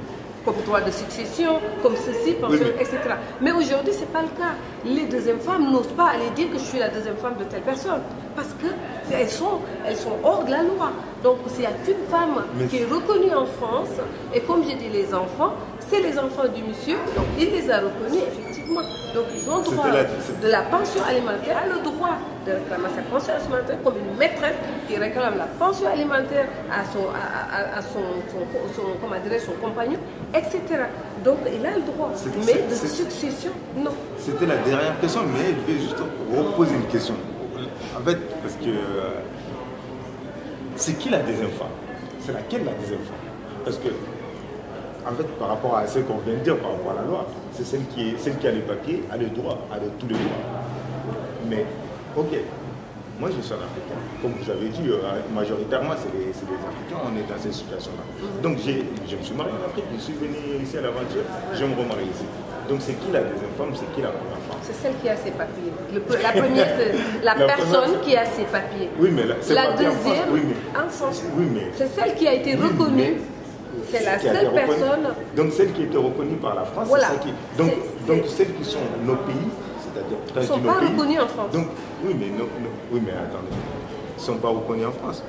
[SPEAKER 3] comme droit de succession, comme ceci, pension, etc. Mais aujourd'hui, ce n'est pas le cas. Les deuxièmes femmes n'osent pas aller dire que je suis la deuxième femme de telle personne. Parce qu'elles sont hors de la loi. Donc, s'il n'y a qu'une femme qui est reconnue en France, et comme j'ai dit, les enfants, c'est les enfants du monsieur, donc il les a reconnus, effectivement. Donc, ils ont droit de la pension alimentaire, le droit de réclamer sa pension alimentaire comme une maîtresse qui réclame la pension alimentaire à son compagnon, etc. Donc, il a le droit. Mais de succession, non.
[SPEAKER 2] C'était la dernière question, mais je vais juste reposer une question. En fait, parce que c'est qui la deuxième femme? C'est laquelle la deuxième femme? Parce que, en fait, par rapport à ce qu'on vient de dire, par rapport à la loi, c'est celle qui a les papiers, a le droit, a tous les droits. Mais, ok, moi je suis un Africain. Comme vous avez dit, majoritairement, c'est les Africains, on est dans cette situation-là. Donc, je me suis marié en Afrique, je suis venu ici à l'aventure, je me remarie ici. Donc, c'est qui la deuxième femme, c'est qui la première femme?
[SPEAKER 3] c'est celle qui a ses papiers. La première, c'est la personne qui a ses papiers.
[SPEAKER 4] Oui, mais
[SPEAKER 3] la deuxième, en France, c'est celle qui a été reconnue. C'est la seule personne.
[SPEAKER 4] Donc celles qui étaient reconnues par la France,
[SPEAKER 3] voilà.
[SPEAKER 4] Donc celles qui sont nos pays, c'est-à-dire
[SPEAKER 3] ils ne sont pas reconnus en France.
[SPEAKER 4] Donc, oui, mais attendez, ils ne sont pas reconnus en France.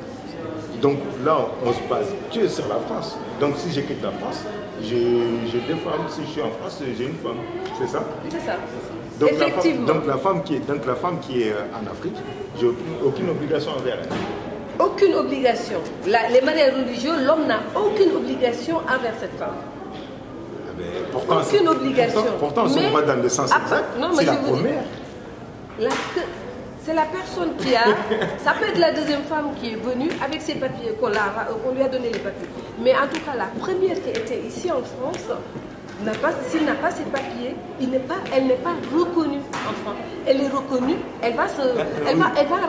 [SPEAKER 4] Donc là, on se base que sur la France. Donc si je quitte la France, j'ai deux femmes. Si je suis en France, j'ai une femme. C'est ça?
[SPEAKER 3] C'est ça.
[SPEAKER 4] Donc
[SPEAKER 3] effectivement.
[SPEAKER 4] Donc la femme qui est en Afrique, j'ai aucune obligation envers elle.
[SPEAKER 3] Aucune obligation. Les mariages religieux, l'homme n'a aucune obligation envers cette femme.
[SPEAKER 4] Pourtant,
[SPEAKER 3] aucune obligation.
[SPEAKER 4] Pourtant, si on va dans le sens exact, c'est la première.
[SPEAKER 3] C'est la personne qui a... Ça peut être la deuxième femme qui est venue avec ses papiers, qu'on lui a donné les papiers. Mais en tout cas, la première qui était ici en France, s'il n'a pas ses papiers, elle n'est pas reconnue en France. Elle est reconnue, elle va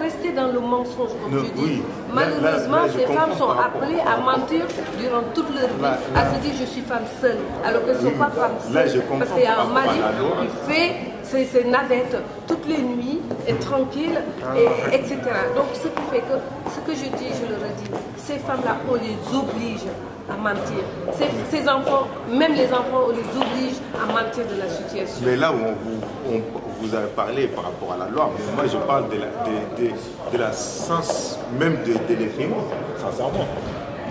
[SPEAKER 3] rester dans le mensonge, comme je dis. Malheureusement, ces femmes sont appelées à mentir durant toute leur vie, à se dire je suis femme seule, alors qu'elles ne sont pas femmes seules. Parce qu'il y a un mari qui fait ses navettes toutes les nuits, est tranquille, etc. Donc ce qui fait que, ce que je dis, je le redis, ces femmes-là, on les oblige à mentir. Ces enfants, même les enfants, on les oblige à mentir de la situation.
[SPEAKER 4] Mais là où vous avez parlé par rapport à la loi, mais moi je parle de la sens même de l'effriment, sincèrement.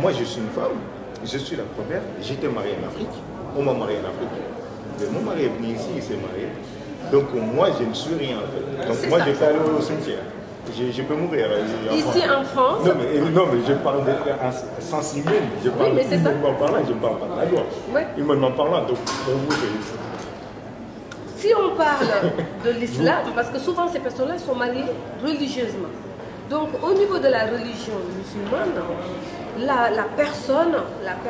[SPEAKER 4] Moi je suis une femme, je suis la première, j'étais mariée en Afrique, on m'a mariée en Afrique. Mais mon mari est venu ici, il s'est marié. Donc moi je ne suis rien en fait. Donc moi je peux aller au cimetière. Je peux mourir.
[SPEAKER 3] Ici en France.
[SPEAKER 4] Non, mais je parle de sens humain. Je parle
[SPEAKER 3] oui, mais c'est ça.
[SPEAKER 4] Humainement parlant, je ne parle pas de la loi.
[SPEAKER 3] Ouais.
[SPEAKER 4] Humainement parlant, donc pour vous, c'est...
[SPEAKER 3] Si on parle de l'islam, parce que souvent ces personnes-là sont mariées religieusement. Donc au niveau de la religion musulmane, la personne,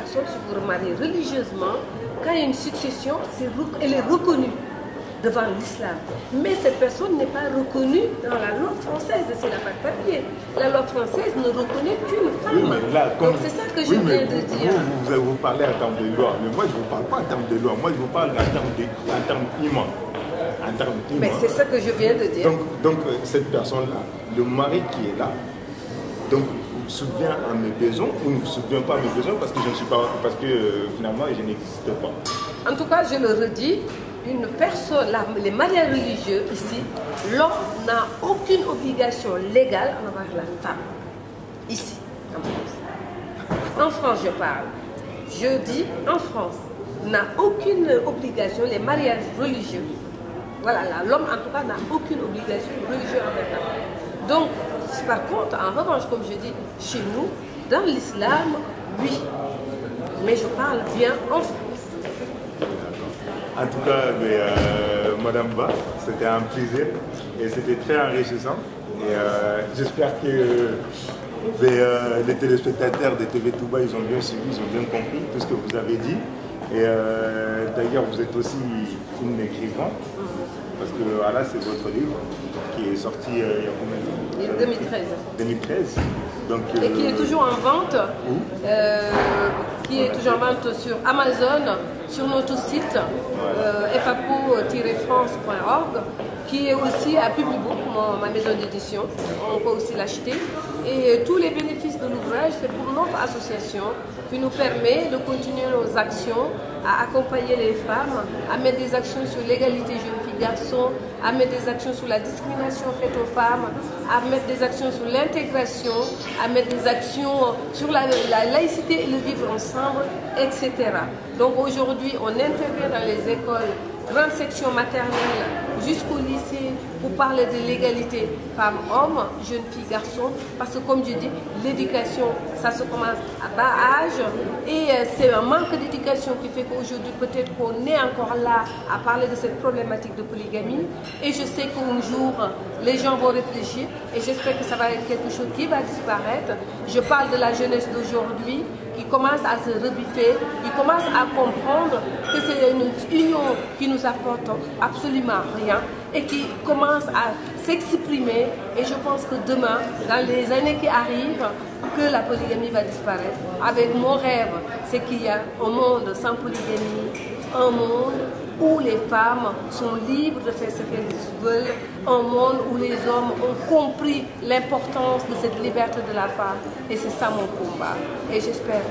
[SPEAKER 3] si vous remariez religieusement, quand il y a une succession, elle est reconnue devant l'islam. Mais cette personne n'est pas reconnue dans la loi française, c'est la papier. La loi française ne reconnaît qu'une femme.
[SPEAKER 4] Oui, mais là,
[SPEAKER 3] donc c'est ça que je viens de dire.
[SPEAKER 4] Vous parlez en termes de loi, mais moi je ne vous parle pas en termes de loi, moi je vous parle en termes humains.
[SPEAKER 3] Mais c'est ça que je viens de dire.
[SPEAKER 4] Donc cette personne-là, le mari qui est là, donc subvient à mes besoins ou ne subvient pas à mes besoins parce que je ne suis pas, parce que finalement je n'existe pas.
[SPEAKER 3] En tout cas, je le redis, une personne, les mariages religieux ici, l'homme n'a aucune obligation légale envers la femme. Ici, en France. En France, je parle. Je dis en France, n'a aucune obligation, les mariages religieux. Voilà, l'homme en tout cas n'a aucune obligation religieuse envers la femme. Donc, par contre, en revanche, comme je dis, chez nous, dans l'islam, oui. Mais je parle bien en France.
[SPEAKER 4] En tout cas, Madame Ba, c'était un plaisir et c'était très enrichissant. Et j'espère que les téléspectateurs de TV Touba, ils ont bien suivi, ils ont bien compris tout ce que vous avez dit. Et d'ailleurs, vous êtes aussi une écrivain, parce que voilà, c'est votre livre qui est sorti il y a combien de temps?
[SPEAKER 3] 2013. 2013.
[SPEAKER 4] Donc,
[SPEAKER 3] et qui est toujours en vente, qui est toujours en vente sur Amazon, sur notre site fapo-france.org, qui est aussi à Publibook, ma maison d'édition. On peut aussi l'acheter. Et tous les bénéfices de l'ouvrage, c'est pour notre association qui nous permet de continuer nos actions, à accompagner les femmes, à mettre des actions sur l'égalité jeunes-filles-garçons, à mettre des actions sur la discrimination faite aux femmes, à mettre des actions sur l'intégration, à mettre des actions sur la laïcité et le vivre ensemble, etc. Donc aujourd'hui, on intervient dans les écoles, grande section maternelle jusqu'au lycée pour parler de l'égalité femmes-hommes, jeunes filles, garçons, parce que comme je dis, l'éducation, ça se commence à bas âge et c'est un manque d'éducation qui fait qu'aujourd'hui peut-être qu'on est encore là à parler de cette problématique de polygamie et je sais qu'un jour les gens vont réfléchir et j'espère que ça va être quelque chose qui va disparaître. Je parle de la jeunesse d'aujourd'hui qui commence à se rebiffer, qui commence à comprendre que c'est une union qui nous apporte absolument rien et qui commence à s'exprimer. Et je pense que demain, dans les années qui arrivent, que la polygamie va disparaître. Avec mon rêve, c'est qu'il y a un monde sans polygamie, un monde où les femmes sont libres de faire ce qu'elles veulent, un monde où les hommes ont compris l'importance de cette liberté de la femme. Et c'est ça mon combat. Et j'espère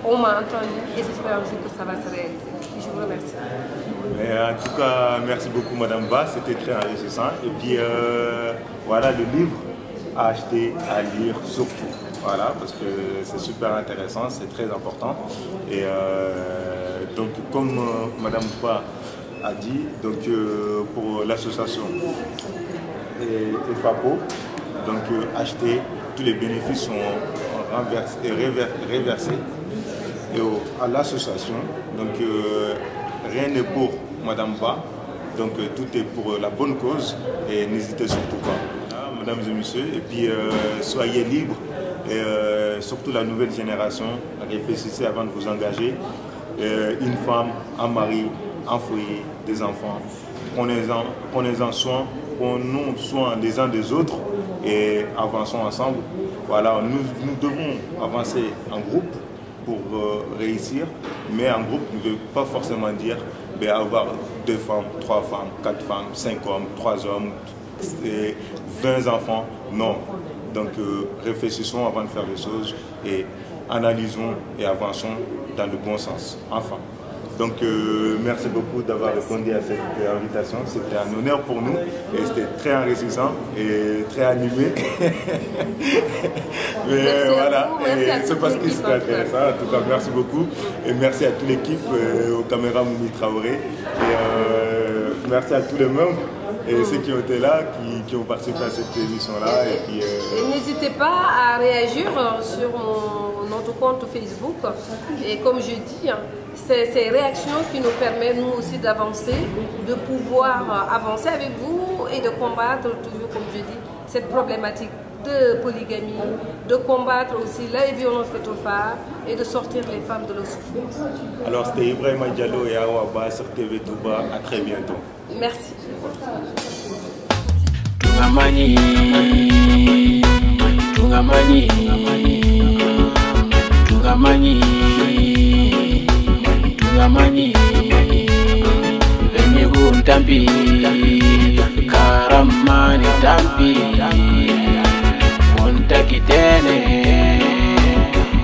[SPEAKER 3] qu'on m'a entendu et j'espère un jour que ça va se réaliser. Et je vous remercie.
[SPEAKER 2] Mais en tout cas, merci beaucoup Madame Ba, c'était très enrichissant. Et puis voilà le livre à acheter, à lire surtout. Voilà, parce que c'est super intéressant, c'est très important. Et donc comme Madame Ba a dit, donc pour l'association et FAPO, donc acheter, tous les bénéfices sont réversés et à l'association. Donc rien n'est pour Madame Ba, donc tout est pour la bonne cause et n'hésitez surtout pas. Voilà, mesdames et messieurs, et puis soyez libres et surtout la nouvelle génération, réfléchissez avant de vous engager. Une femme, un mari, un foyer, des enfants, prenez-en soin, prenons soin les uns des autres et avançons ensemble. Voilà, nous devons avancer en groupe pour réussir, mais un groupe ne veut pas forcément dire avoir 2 femmes, 3 femmes, 4 femmes, 5 hommes, 3 hommes, 20 enfants. Non. Donc réfléchissons avant de faire les choses et analysons et avançons dans le bon sens. Enfin. Donc merci beaucoup d'avoir répondu à cette invitation. C'était un honneur pour nous et c'était très enrichissant et très animé. Mais voilà, c'est parce que c'était intéressant. En tout cas, merci beaucoup et merci à toute l'équipe, aux caméras Moumi Traoré et merci à tous les membres et ceux qui ont été là, qui ont participé à cette émission-là.
[SPEAKER 3] Et n'hésitez pas à réagir sur notre compte Facebook. Et comme je dis, c'est ces réactions qui nous permettent nous aussi d'avancer, de pouvoir avancer avec vous et de combattre toujours, comme je dis, cette problématique de polygamie, de combattre aussi la violence faite aux femmes et de sortir les femmes de leur souffrance.
[SPEAKER 2] Alors c'était Ibrahima Diallo et Awa Ba sur TV Touba. À très bientôt.
[SPEAKER 3] Merci.
[SPEAKER 1] Tungamani, tungamani, tungamani, tungamani. Lemigu ntambi, karamani tambi. Monta kitene,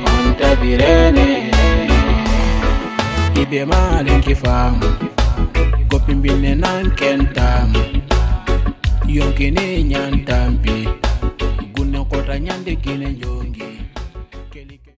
[SPEAKER 1] monta birene. Ibe malenki famu, kopimbine nankentam. Yonkine nyantambi, guna kota nyande kine njongi.